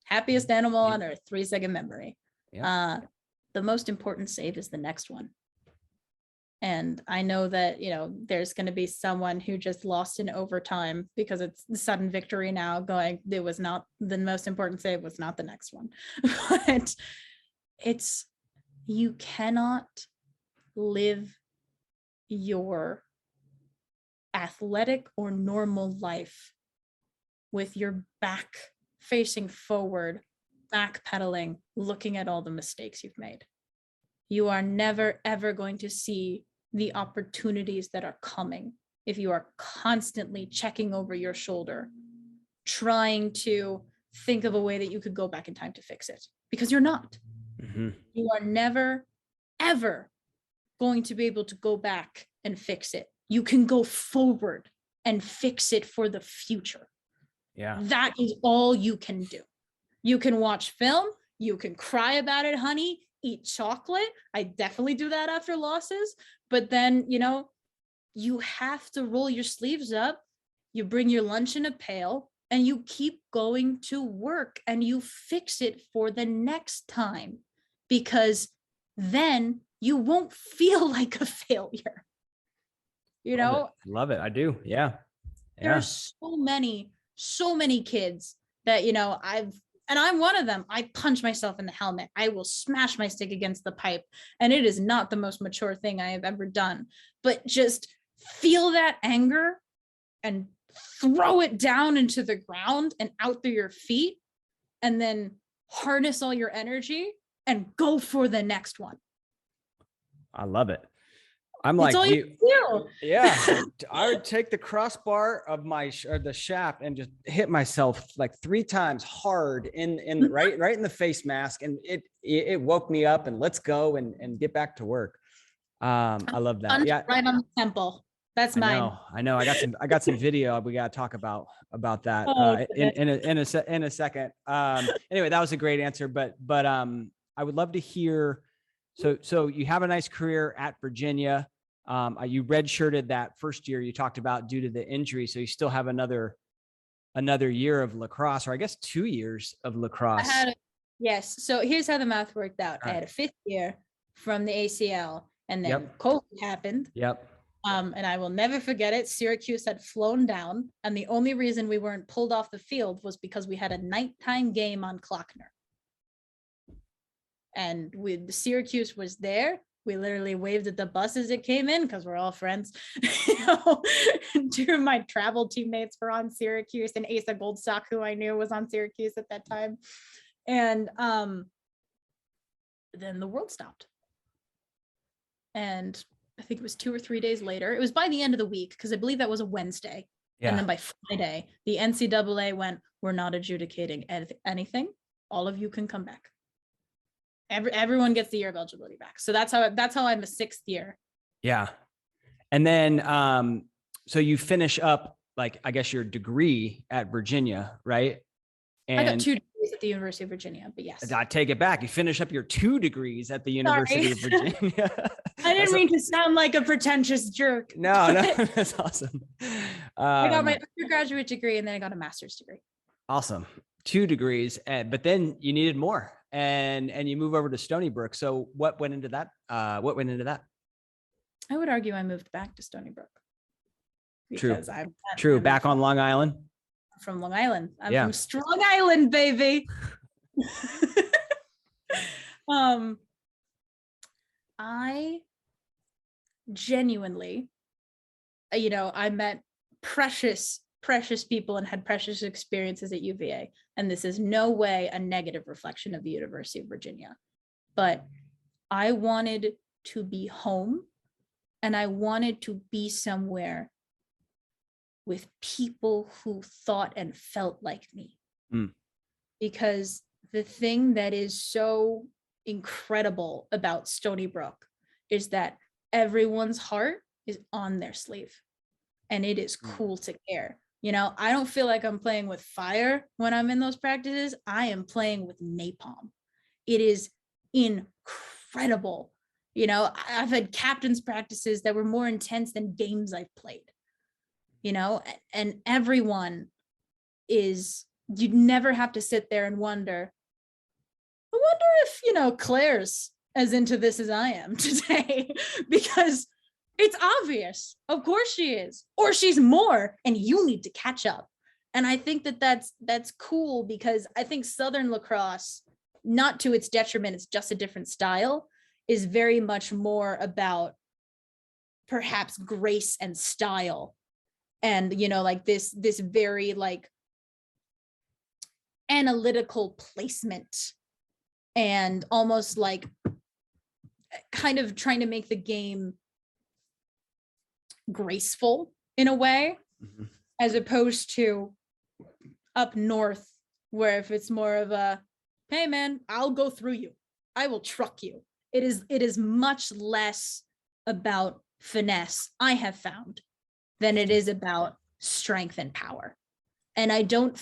Happiest animal on earth, 3-second memory. The most important save is the next one. And I know that, there's going to be someone who just lost in overtime because it's the sudden victory now, going, it was not the most important save, was not the next one. But you cannot live your athletic or normal life with your back facing forward, backpedaling, looking at all the mistakes you've made. You are never, ever going to see the opportunities that are coming if you are constantly checking over your shoulder, trying to think of a way that you could go back in time to fix it, because you're not. You are never, ever going to be able to go back and fix it. You can go forward and fix it for the future. That is all you can do. You can watch film, you can cry about it, honey, eat chocolate. I definitely do that after losses. But then, you have to roll your sleeves up, you bring your lunch in a pail, and you keep going to work, and you fix it for the next time, because then you won't feel like a failure. Love it. I do. Yeah. There are so many kids that, and I'm one of them. I punch myself in the helmet. I will smash my stick against the pipe. And it is not the most mature thing I have ever done. But just feel that anger and throw it down into the ground and out through your feet. And then harness all your energy and go for the next one. I love it. I'm It's like, all you do. Yeah, I would take the crossbar of the shaft and just hit myself like 3 times hard in right in the face mask, and it woke me up, and let's go and get back to work. I love that. Yeah, right on the temple. That's mine. I know. I got some video we got to talk about that in a second. Anyway, that was a great answer, but I would love to hear. So you have a nice career at Virginia. You redshirted that first year you talked about due to the injury. So you still have another year of lacrosse, or I guess 2 years of lacrosse. Yes. So here's how the math worked out. I had a 5th year from the ACL, and then COVID happened. And I will never forget it. Syracuse had flown down, and the only reason we weren't pulled off the field was because we had a nighttime game on Klockner. And Syracuse was there. We literally waved at the bus as it came in, because we're all friends. 2 of my travel teammates were on Syracuse, and Asa Goldstock, who I knew was on Syracuse at that time. And then the world stopped. And I think it was 2 or 3 days later. It was by the end of the week, because I believe that was a Wednesday. And Yeah. then by Friday, the NCAA went, we're not adjudicating anything. All of you can come back. Everyone gets the year of eligibility back. So that's how I'm a 6th year. Yeah. And then, so you finish up, like, I guess your degree at Virginia, right? I got And 2 degrees at the University of Virginia, but yes. I take it back. You finish up your 2 degrees at the University of Virginia. I didn't mean to sound like a pretentious jerk. No, that's awesome. I got my undergraduate degree and then I got a master's degree. Awesome. 2 degrees, but then you needed more, and you move over to Stony Brook. So what went into that? I would argue I moved back to Stony Brook. True. I'm back on Long Island. From Long Island. I'm from Strong Island, baby. I genuinely, I met precious people and had precious experiences at UVA. And this is no way a negative reflection of the University of Virginia. But I wanted to be home, and I wanted to be somewhere with people who thought and felt like me. Because the thing that is so incredible about Stony Brook is that everyone's heart is on their sleeve, and it is cool to care. I don't feel like I'm playing with fire when I'm in those practices. I am playing with napalm. It is incredible. I've had captain's practices that were more intense than games I've played. And everyone you'd never have to sit there and wonder, I wonder if, Claire's as into this as I am today, because it's obvious. Of course she is, or she's more, and you need to catch up. And I think that's cool, because I think Southern lacrosse, not to its detriment, it's just a different style, is very much more about perhaps grace and style. And, like this very like analytical placement, and almost like kind of trying to make the game graceful in a way, as opposed to up north, where if it's more of a, hey man, I'll go through you, I will truck you. It is much less about finesse, I have found, than it is about strength and power. And I don't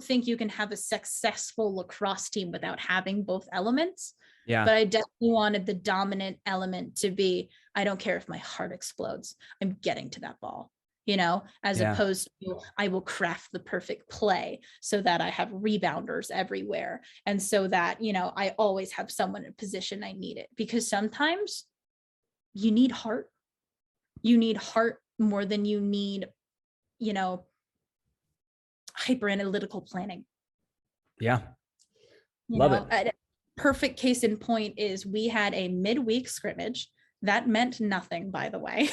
think you can have a successful lacrosse team without having both elements. Yeah. But I definitely wanted the dominant element to be, I don't care if my heart explodes, I'm getting to that ball, as opposed to, I will craft the perfect play so that I have rebounders everywhere. And so that, I always have someone in position I need it, because sometimes you need heart. You need heart more than you need, hyper analytical planning. Yeah. Love it. A perfect case in point is we had a midweek scrimmage that meant nothing, by the way.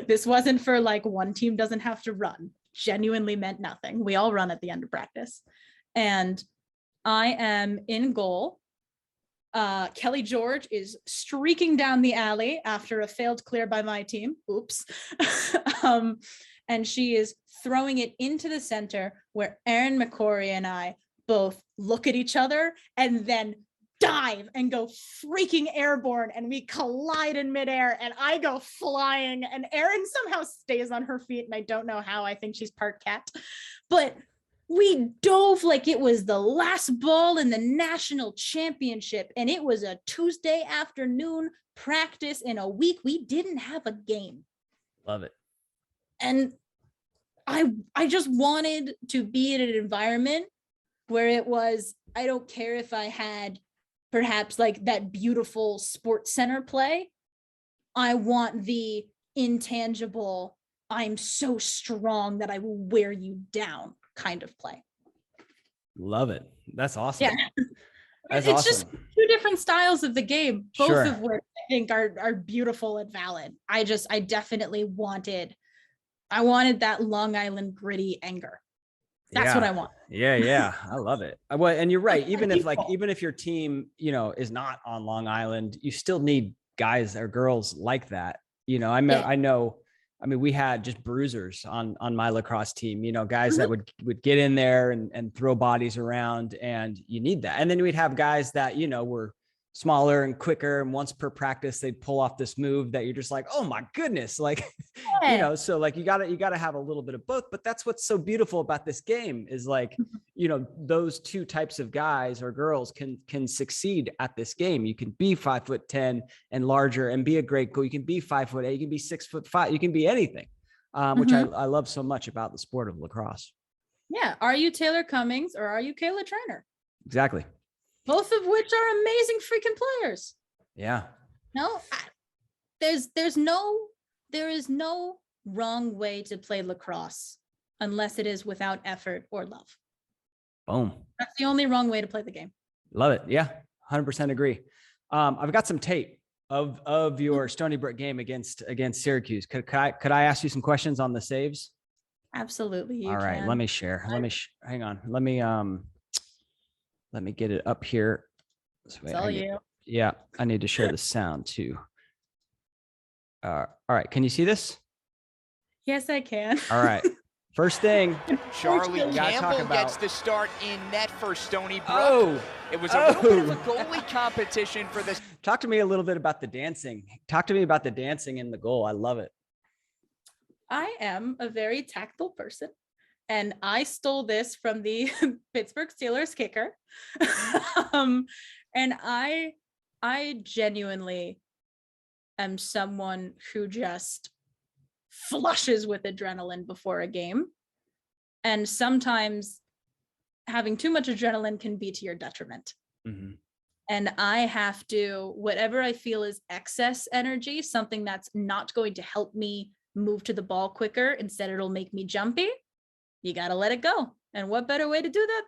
This wasn't for like one team doesn't have to run. Genuinely meant nothing. We all run at the end of practice. And I am in goal. Kelly George is streaking down the alley after a failed clear by my team. Oops. And she is throwing it into the center, where Erin McCory and I both look at each other and then dive and go freaking airborne, and we collide in midair, and I go flying, and Erin somehow stays on her feet, and I don't know how. I think she's part cat, but we dove like it was the last ball in the national championship, and it was a Tuesday afternoon practice in a week we didn't have a game. Love it. And I just wanted to be in an environment where it was, I don't care if I had perhaps like that beautiful sports center play. I want the intangible, I'm so strong that I will wear you down kind of play. Love it. That's awesome. Yeah. That's it's awesome. Just two different styles of the game, both Sure. of which I think are beautiful and valid. I definitely wanted that Long Island gritty anger. That's what I want. Yeah. I love it. Well, and you're right. Even if your team, is not on Long Island, you still need guys or girls like that. I know I mean, we had just bruisers on my lacrosse team, you know, guys that would get in there and throw bodies around, and you need that. And then we'd have guys that, you know, were smaller and quicker, and once per practice they'd pull off this move that you're just like, oh my goodness, like, you know. So like you gotta have a little bit of both. But that's what's so beautiful about this game is like, you know, those two types of guys or girls can succeed at this game. You can be 5'10" and larger and be a great goal. You can be 5'8", you can be 6'5", you can be anything, which I love so much about the sport of lacrosse. Yeah. Are you Taylor Cummings or are you Kayla Trainer? Exactly. Both of which are amazing freaking players. Yeah. No, there is no wrong way to play lacrosse unless it is without effort or love. Boom. That's the only wrong way to play the game. Love it. Yeah. 100% agree. I've got some tape of your Stony Brook game against Syracuse. Could I ask you some questions on the saves? Absolutely. All right. Let me share. Hang on. Let me get it up here. It's all you. Yeah, I need to share the sound too. All right, can you see this? Yes, I can. All right. First thing, Charlie Campbell gets the start in net for Stony Brook. Oh, it was a little bit of a goalie competition for this. Talk to me a little bit about the dancing. Talk to me about the dancing in the goal. I love it. I am a very tactile person, and I stole this from the Pittsburgh Steelers kicker. And I genuinely am someone who just flushes with adrenaline before a game. And sometimes having too much adrenaline can be to your detriment. Mm-hmm. And I have to, whatever I feel is excess energy, something that's not going to help me move to the ball quicker, instead it'll make me jumpy, you got to let it go. And what better way to do that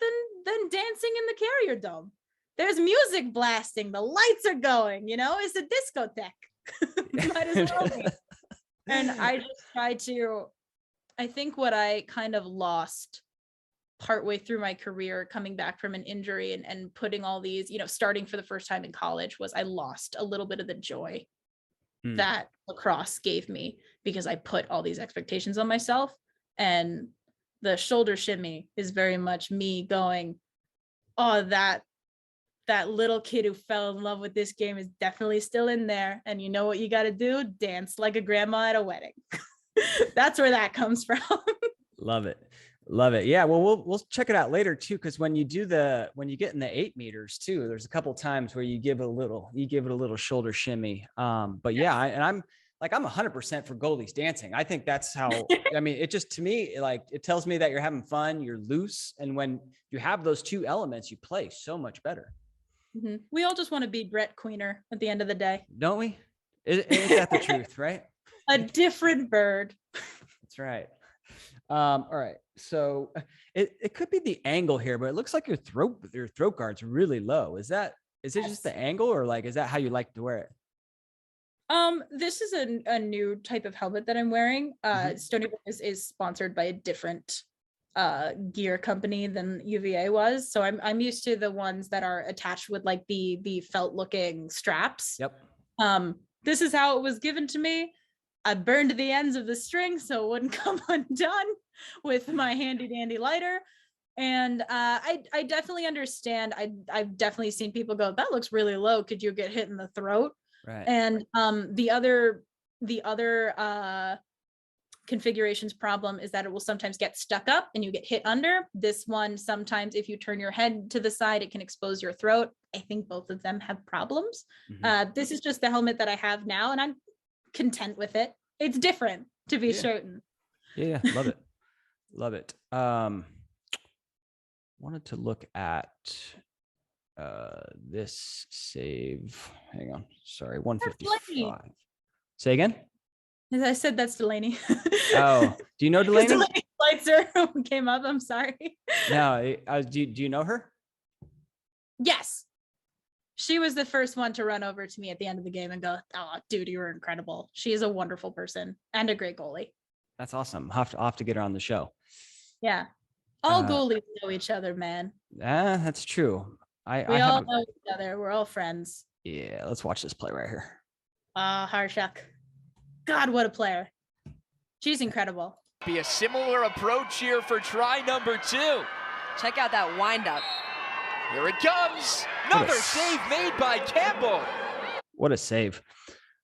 than dancing in the Carrier Dome? There's music blasting, the lights are going, you know, it's a discotheque. Might as well be. And I just try to, I think what I kind of lost partway through my career, coming back from an injury and putting all these, you know, starting for the first time in college, was I lost a little bit of the joy that lacrosse gave me, because I put all these expectations on myself. And the shoulder shimmy is very much me going, oh, that little kid who fell in love with this game is definitely still in there. And you know what you got to do? Dance like a grandma at a wedding. That's where that comes from. Love it. Love it. Yeah. Well, we'll check it out later too. Cause when you get in the 8 meters too, there's a couple times where you give it a little shoulder shimmy. But yeah, I'm 100% for goalies dancing. I think that's how, I mean, it just, to me, like, it tells me that you're having fun, you're loose. And when you have those two elements, you play so much better. Mm-hmm. We all just want to be Brett Queener at the end of the day. Don't we? Ain't that the truth, right? A different bird. That's right. All right. So it could be the angle here, but it looks like your throat guard's really low. Is it just the angle, or like, is that how you like to wear it? This is a new type of helmet that I'm wearing. Stony Brook is sponsored by a different gear company than UVA was. So I'm used to the ones that are attached with like the felt looking straps. Yep. This is how it was given to me. I burned the ends of the string so it wouldn't come undone with my handy dandy lighter. And I definitely understand. I've definitely seen people go, that looks really low. Could you get hit in the throat? Right. And the other configurations problem is that it will sometimes get stuck up and you get hit under. This one, Sometimes if you turn your head to the side, it can expose your throat. I think both of them have problems. This is just the helmet that I have now, and I'm content with it. It's different, to be certain. Yeah, love it. Love it. Wanted to look at this save. Hang on. Sorry, 155. Say again? As I said, that's Delaney. Oh, do you know Delaney? Delaney Schweitzer came up. I'm sorry. No, do you know her? Yes. She was the first one to run over to me at the end of the game and go, oh, dude, you were incredible. She is a wonderful person and a great goalie. That's awesome. I'll have to get her on the show. Yeah. All goalies know each other, man. That's true. We all know each other. We're all friends. Yeah, let's watch this play right here. Harshak. God, what a player. She's incredible. Be a similar approach here for try number 2. Check out that windup. Here it comes. Another save made by Campbell. What a save.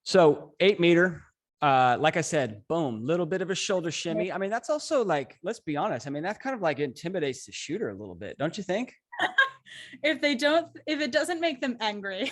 So 8 meter, like I said, boom, little bit of a shoulder shimmy. I mean, that's also like, let's be honest. I mean, that kind of like intimidates the shooter a little bit. Don't you think? If it doesn't make them angry,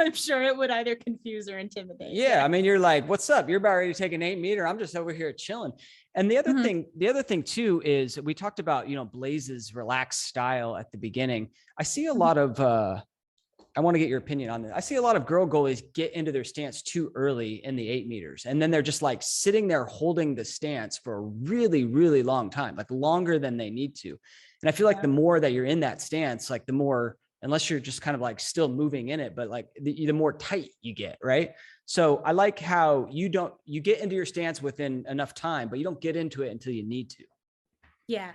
I'm sure it would either confuse or intimidate. Yeah. I mean, you're like, what's up? You're about ready to take an 8 meter. I'm just over here chilling. And the other thing too, is we talked about, Blaze's relaxed style at the beginning. I see a lot of, I want to get your opinion on this. I see a lot of girl goalies get into their stance too early in the 8 meters. And then they're just like sitting there holding the stance for a really, really long time, like longer than they need to. And I feel like the more that you're in that stance, like the more, unless you're just kind of like still moving in it, but like the more tight you get, right? So I like how you get into your stance within enough time, but you don't get into it until you need to. Yeah.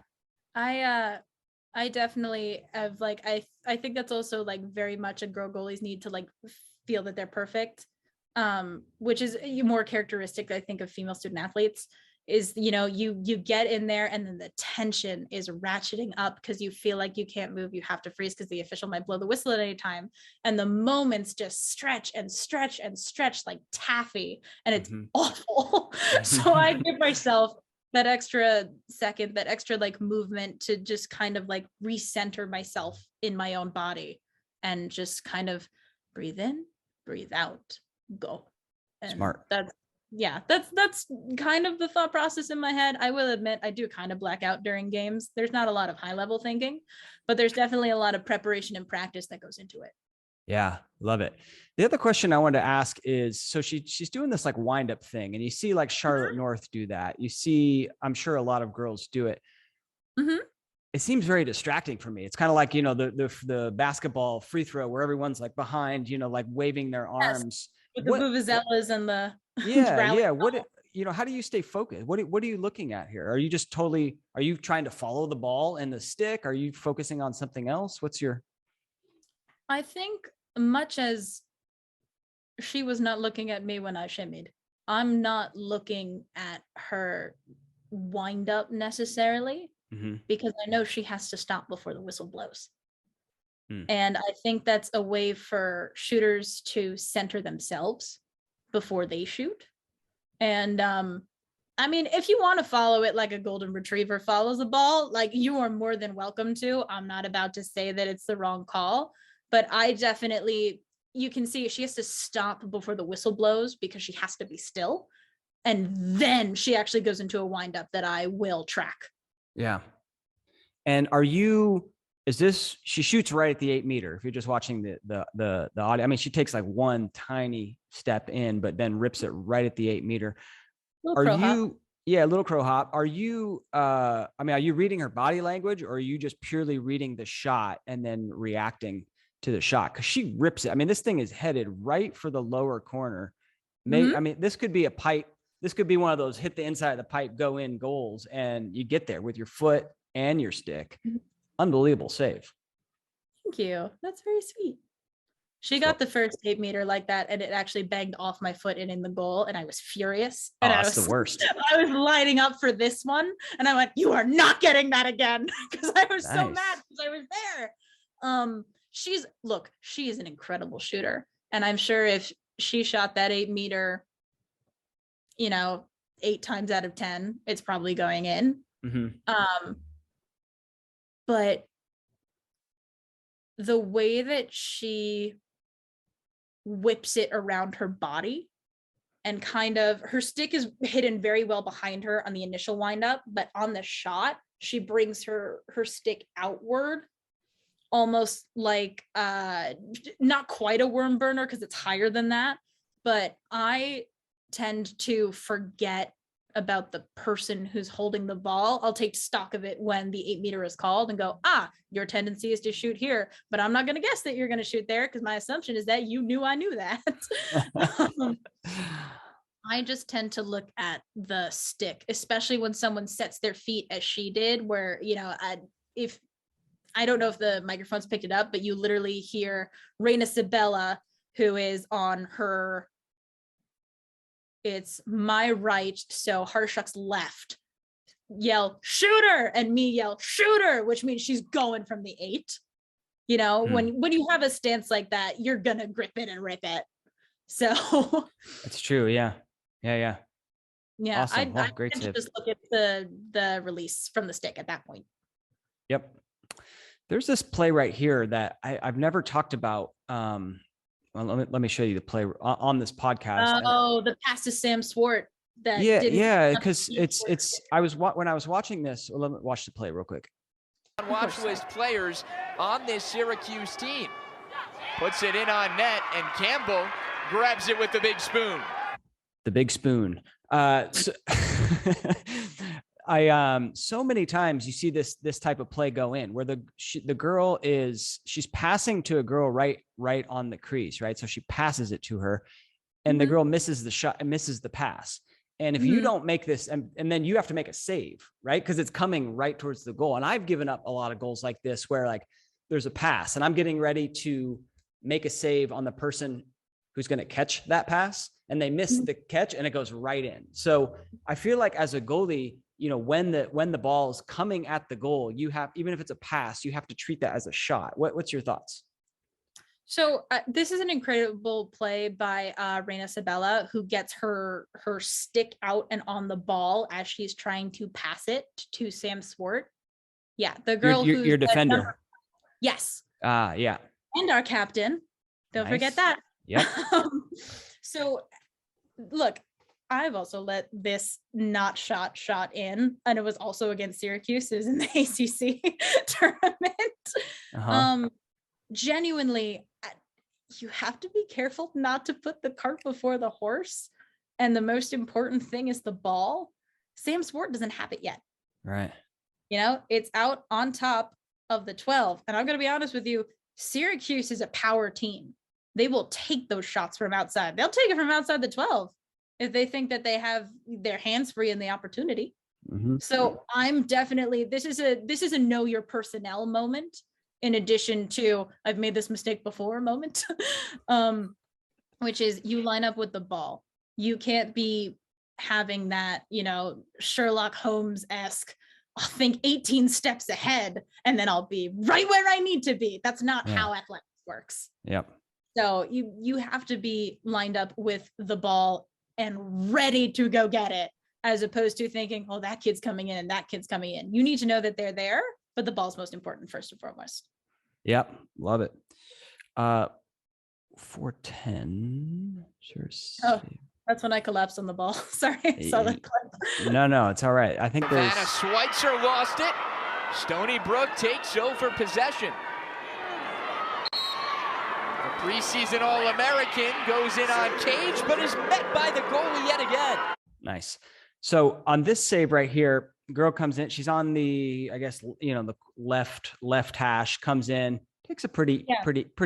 I definitely have like, I think that's also like very much a girl goalies need to like feel that they're perfect. Which is more characteristic, I think, of female student athletes is, you get in there and then the tension is ratcheting up because you feel like you can't move. You have to freeze because the official might blow the whistle at any time. And the moments just stretch and stretch and stretch like taffy, and it's awful. So I give myself that extra second, that extra like movement to just kind of like recenter myself in my own body and just kind of breathe in, breathe out, go. And Smart. That's kind of the thought process in my head. I will admit I do kind of black out during games. There's not a lot of high level thinking, but there's definitely a lot of preparation and practice that goes into it. Yeah, love it. The other question I wanted to ask is, so she's doing this like wind up thing, and you see like Charlotte North do that. You see, I'm sure a lot of girls do it. It seems very distracting for me. It's kind of like, the basketball free throw where everyone's like behind, like waving their arms. With the vuvuzelas and the yeah. How do you stay focused? What are you looking at here? Are you just are you trying to follow the ball and the stick? Are you focusing on something else? I think much as she was not looking at me when I shimmied, I'm not looking at her wind up necessarily because I know she has to stop before the whistle blows. And I think that's a way for shooters to center themselves before they shoot. And I mean, if you want to follow it like a golden retriever follows a ball, like you are more than welcome to. I'm not about to say that it's the wrong call, but I definitely, you can see she has to stop before the whistle blows because she has to be still. And then she actually goes into a windup that I will track. Yeah. And she shoots right at the 8 meter. If you're just watching the audio, I mean, she takes like one tiny step in, but then rips it right at the 8 meter. Little crow hop. Are you reading her body language, or are you just purely reading the shot and then reacting to the shot? Cause she rips it. I mean, this thing is headed right for the lower corner. I mean, this could be a pipe. This could be one of those hit the inside of the pipe, go in goals, and you get there with your foot and your stick. Unbelievable save. Thank you. That's very sweet. She got the first 8 meter like that, and it actually banged off my foot and in the goal, and I was furious. And that's the worst. I was lining up for this one, and I went, "You are not getting that again," because I was so mad because I was there. She is an incredible shooter, and I'm sure if she shot that 8 meter, 8 times out of 10, it's probably going in. But the way that she whips it around her body, and kind of her stick is hidden very well behind her on the initial windup, but on the shot, she brings her stick outward, almost like not quite a worm burner because it's higher than that. But I tend to forget about the person who's holding the ball. I'll take stock of it when the 8 meter is called and go, your tendency is to shoot here, but I'm not going to guess that you're going to shoot there because my assumption is that you knew I knew that. I just tend to look at the stick, especially when someone sets their feet as she did, where, if I don't know if the microphones picked it up, but you literally hear Reina Sabella, who is on her it's my right. So Harshak's left yell shooter and me yell shooter, which means she's going from the 8. You know, when you have a stance like that, you're gonna grip it and rip it. So It's true. Yeah. Yeah. Awesome. I Great tend to save. just look at the release from the stick at that point. Yep. There's this play right here that I've never talked about. Well, let me show you the play on this podcast. Oh, the pass to Sam Swart. That Yeah, because it's when I was watching this. Well, let me watch the play real quick. Watch list players on this Syracuse team. Puts it in on net, and Campbell grabs it with the big spoon. The big spoon. So, so many times you see this type of play go in where the girl she's passing to a girl right on the crease, right? So she passes it to her, and the girl misses the shot and misses the pass. And if you don't make this, and then you have to make a save, right? Because it's coming right towards the goal. And I've given up a lot of goals like this where like there's a pass and I'm getting ready to make a save on the person who's going to catch that pass, and they miss the catch and it goes right in. So I feel like as a goalie, you know, when the ball is coming at the goal, you have, even if it's a pass, you have to treat that as a shot. What's your thoughts? So this is an incredible play by Reina Sabella, who gets her stick out and on the ball as she's trying to pass it to Sam Swart. Yeah, the girl who's your defender. Yes. Yeah. And our captain. Don't forget that. Yeah. So look, I've also let this not shot in, and it was also against Syracuse. It was in the ACC tournament. Genuinely, you have to be careful not to put the cart before the horse. And the most important thing is the ball. Sam Swart doesn't have it yet. Right. You know, it's out on top of the 12. And I'm going to be honest with you, Syracuse is a power team. They will take those shots from outside. They'll take it from outside the 12 if they think that they have their hands free in the opportunity. So I'm definitely, this is a know your personnel moment, in addition to I've made this mistake before moment, which is you line up with the ball. You can't be having that, you know, Sherlock Holmes-esque, I'll think 18 steps ahead and then I'll be right where I need to be. That's not how athletics works. Yep. So you have to be lined up with the ball and ready to go get it, as opposed to thinking, oh, that kid's coming in and that kid's coming in. You need to know that they're there, but the ball's most important first and foremost. Yep. Love it. 410. Sure. Oh, that's when I collapsed on the ball. Sorry. I saw that clip. No, it's all right. I think there's Savannah Schweitzer lost it. Stony Brook takes over possession. The preseason All-American goes in on Cage, but is met by the goalie yet again. Nice. So on this save right here, girl comes in. She's on the, I guess, you know, the left hash, comes in, takes a pretty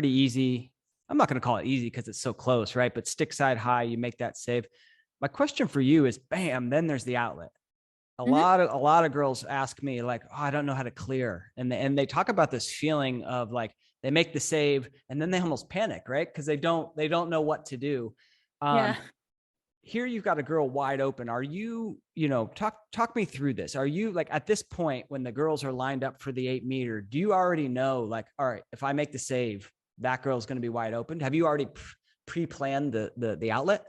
easy. I'm not going to call it easy because it's so close, right? But stick side high, you make that save. My question for you is, bam, then there's the outlet. A lot of girls ask me like, oh, I don't know how to clear. And they talk about this feeling of like, they make the save and then they almost panic, right? Because they don't know what to do. Here you've got a girl wide open. Are you, you know, talk me through this. Are you like at this point when the girls are lined up for the 8 meter, do you already know like, all right, if I make the save, that girl's going to be wide open? Have you already pre-planned the outlet?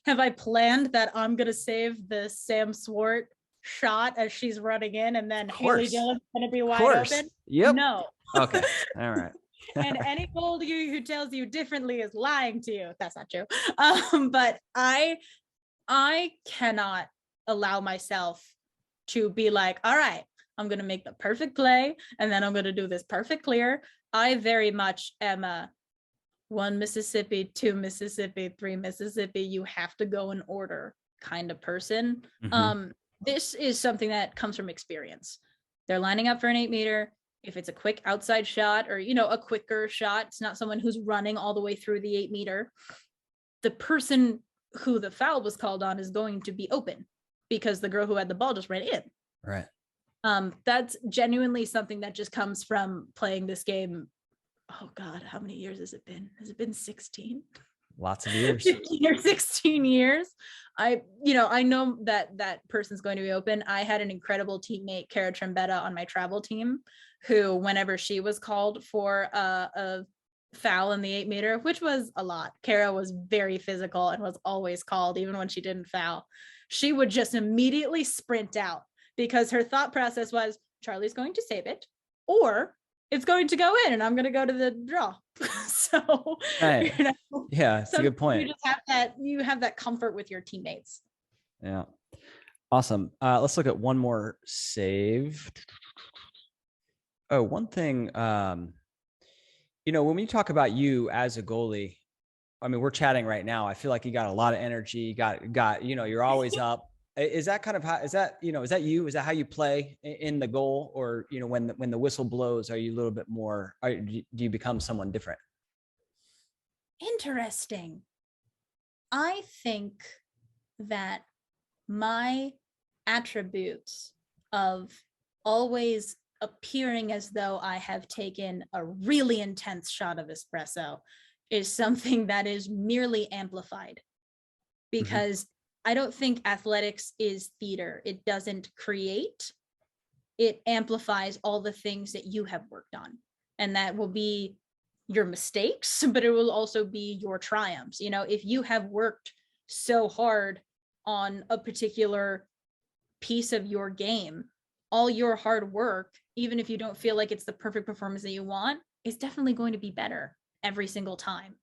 Have I planned that I'm going to save the Sam Swart shot as she's running in and then Haley Dillon's going to be wide open? Yep. No. Okay. All right. And any goalie who tells you differently is lying to you. That's not true. But I cannot allow myself to be like, all right, I'm going to make the perfect play and then I'm going to do this perfect clear. I very much am a 1 Mississippi, 2 Mississippi, 3 Mississippi. You have to go in order kind of person. This is something that comes from experience. They're lining up for an 8 meter. If it's a quick outside shot or, you know, a quicker shot, it's not someone who's running all the way through the 8 meter. The person who the foul was called on is going to be open because the girl who had the ball just ran in. Right. That's genuinely something that just comes from playing this game. Oh God, how many years has it been? Has it been 16? Lots of years. 15 or 16 years. I know that person's going to be open. I had an incredible teammate, Cara Trembetta, on my travel team, who whenever she was called for a foul in the 8-meter, which was a lot, Cara was very physical and was always called, even when she didn't foul. She would just immediately sprint out because her thought process was, Charlie's going to save it, or it's going to go in and I'm going to go to the draw. So, Right. Yeah, it's a good point. You just have that comfort with your teammates. Yeah. Awesome. Let's look at one more save. Oh, one thing, when we talk about you as a goalie, I mean, we're chatting right now. I feel like you got a lot of energy. You got, you're always up. Is that kind of how, is that you? Is that how you play in the goal? Or, when the whistle blows, are you a little bit more, do you become someone different? Interesting. I think that my attributes of always appearing as though I have taken a really intense shot of espresso is something that is merely amplified, because I don't think athletics is theater. It doesn't create, it amplifies all the things that you have worked on. And that will be your mistakes, but it will also be your triumphs. If you have worked so hard on a particular piece of your game, all your hard work, even if you don't feel like it's the perfect performance that you want, is definitely going to be better every single time.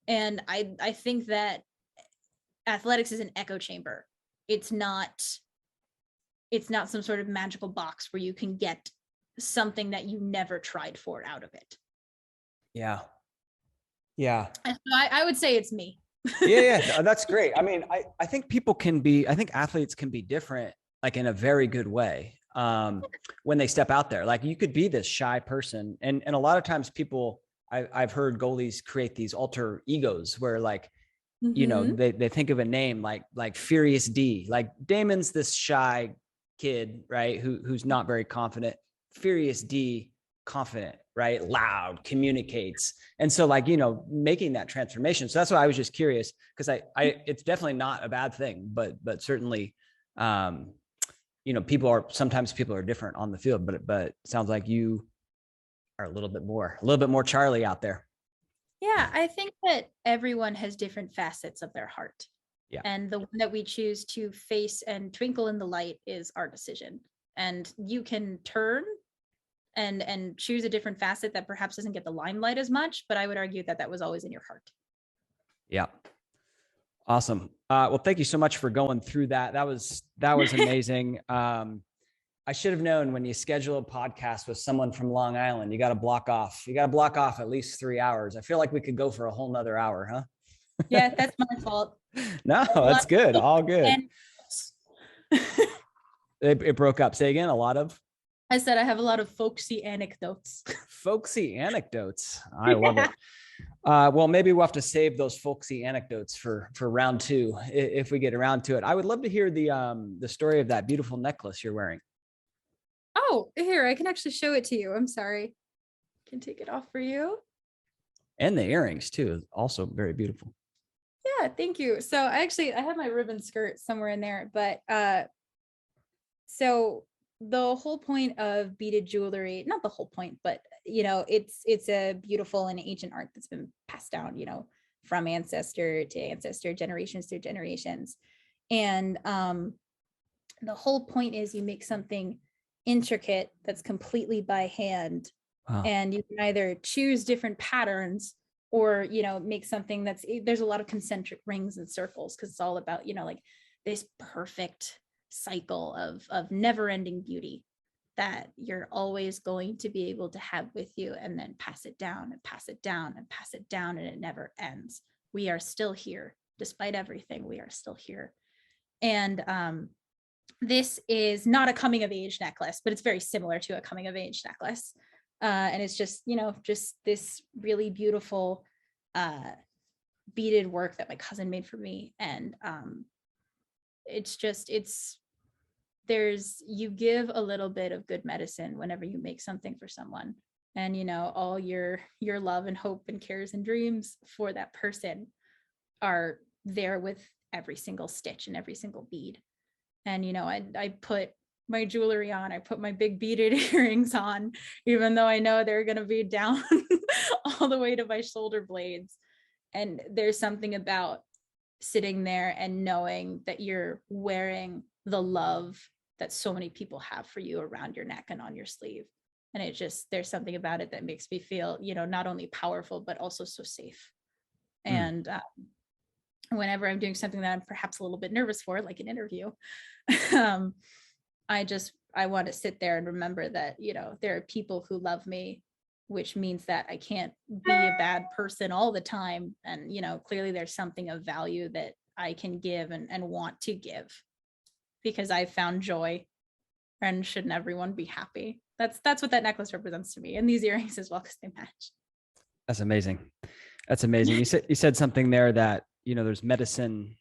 And I think that athletics is an echo chamber. It's not some sort of magical box where you can get something that you never tried for out of it. Yeah. And so I would say it's me. Yeah. That's great. I mean, I think athletes can be different, like in a very good way. When they step out there, like you could be this shy person. And a lot of times I've heard goalies create these alter egos where like, they think of a name like Furious D, like Damon's this shy kid, right? Who's not very confident. Furious D, confident, right? Loud, communicates. And so like, making that transformation. So that's why I was just curious, because it's definitely not a bad thing, but certainly, sometimes people are different on the field, but it sounds like you are a little bit more Charlie out there. Yeah, I think that everyone has different facets of their heart. Yeah. And the one that we choose to face and twinkle in the light is our decision. And you can turn and choose a different facet that perhaps doesn't get the limelight as much, but I would argue that was always in your heart. Yeah. Awesome. Well, thank you so much for going through that. That was amazing. I should have known when you schedule a podcast with someone from Long Island, you got to block off at least 3 hours. I feel like we could go for a whole nother hour, huh? Yeah, that's my fault. No, that's good. All good. It broke up. Say again, a lot of? I said I have a lot of folksy anecdotes. Folksy anecdotes. I love it. Well, maybe we'll have to save those folksy anecdotes for round 2 if we get around to it. I would love to hear the story of that beautiful necklace you're wearing. Oh, here, I can actually show it to you. I'm sorry. I can take it off for you. And the earrings too, also very beautiful. Yeah, thank you. So I have my ribbon skirt somewhere in there, but so the whole point of beaded jewelry, not the whole point, but it's a beautiful and ancient art that's been passed down, from ancestor to ancestor, generations through generations. And the whole point is you make something intricate that's completely by hand. Wow. And you can either choose different patterns or make something there's a lot of concentric rings and circles, because it's all about like this perfect cycle of never-ending beauty that you're always going to be able to have with you, and then pass it down and pass it down and pass it down, and it never ends. We are still here despite everything. We are still here. And this is not a coming of age necklace, but it's very similar to a coming of age necklace. And it's just this really beautiful beaded work that my cousin made for me. And you give a little bit of good medicine whenever you make something for someone, and all your love and hope and cares and dreams for that person are there with every single stitch and every single bead. And, you know, I put my jewelry on, I put my big beaded earrings on, even though I know they're going to be down all the way to my shoulder blades. And there's something about sitting there and knowing that you're wearing the love that so many people have for you around your neck and on your sleeve. And it just, there's something about it that makes me feel, you know, not only powerful, but also so safe. And whenever I'm doing something that I'm perhaps a little bit nervous for, like an interview, I want to sit there and remember that, you know, there are people who love me, which means that I can't be a bad person all the time. And, you know, clearly there's something of value that I can give and want to give, because I found joy, and shouldn't everyone be happy? That's what that necklace represents to me, and these earrings as well, because they match. That's amazing. That's amazing. You said something there that, you know, there's medicine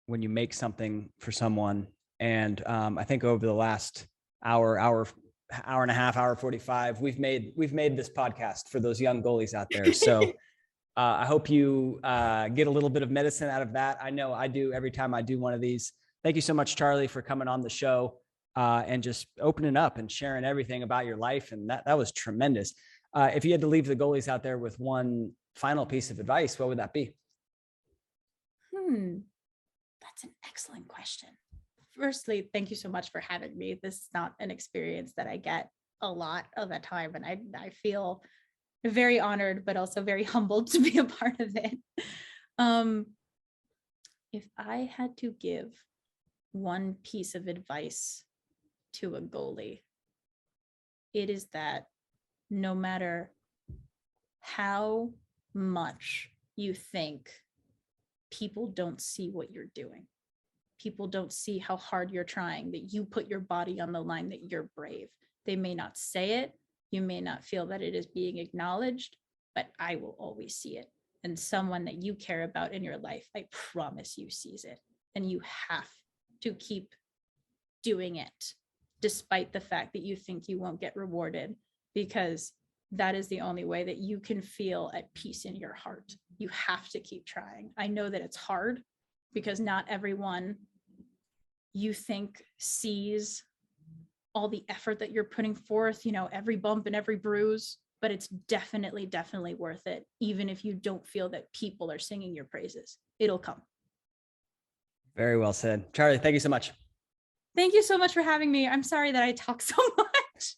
when you make something for someone. And I think over the last hour and a half, hour 45, we've made this podcast for those young goalies out there. So I hope you get a little bit of medicine out of that. I know I do every time I do one of these. Thank you so much, Charlie, for coming on the show and just opening up and sharing everything about your life. And that was tremendous. If you had to leave the goalies out there with one final piece of advice, what would that be? That's an excellent question. Firstly, thank you so much for having me. This is not an experience that I get a lot of the time, and I feel very honored, but also very humbled to be a part of it. If I had to give one piece of advice to a goalie, it is that no matter how much you think people don't see what you're doing, people don't see how hard you're trying, that you put your body on the line, that you're brave. They may not say it, you may not feel that it is being acknowledged, but I will always see it. And someone that you care about in your life, I promise you, sees it. And you have to keep doing it, despite the fact that you think you won't get rewarded, because that is the only way that you can feel at peace in your heart. You have to keep trying. I know that it's hard, because not everyone you think sees all the effort that you're putting forth, you know, every bump and every bruise, but it's definitely worth it. Even if you don't feel that people are singing your praises, it'll come. Very well said. Charlie, thank you so much. Thank you so much for having me. I'm sorry that I talk so much.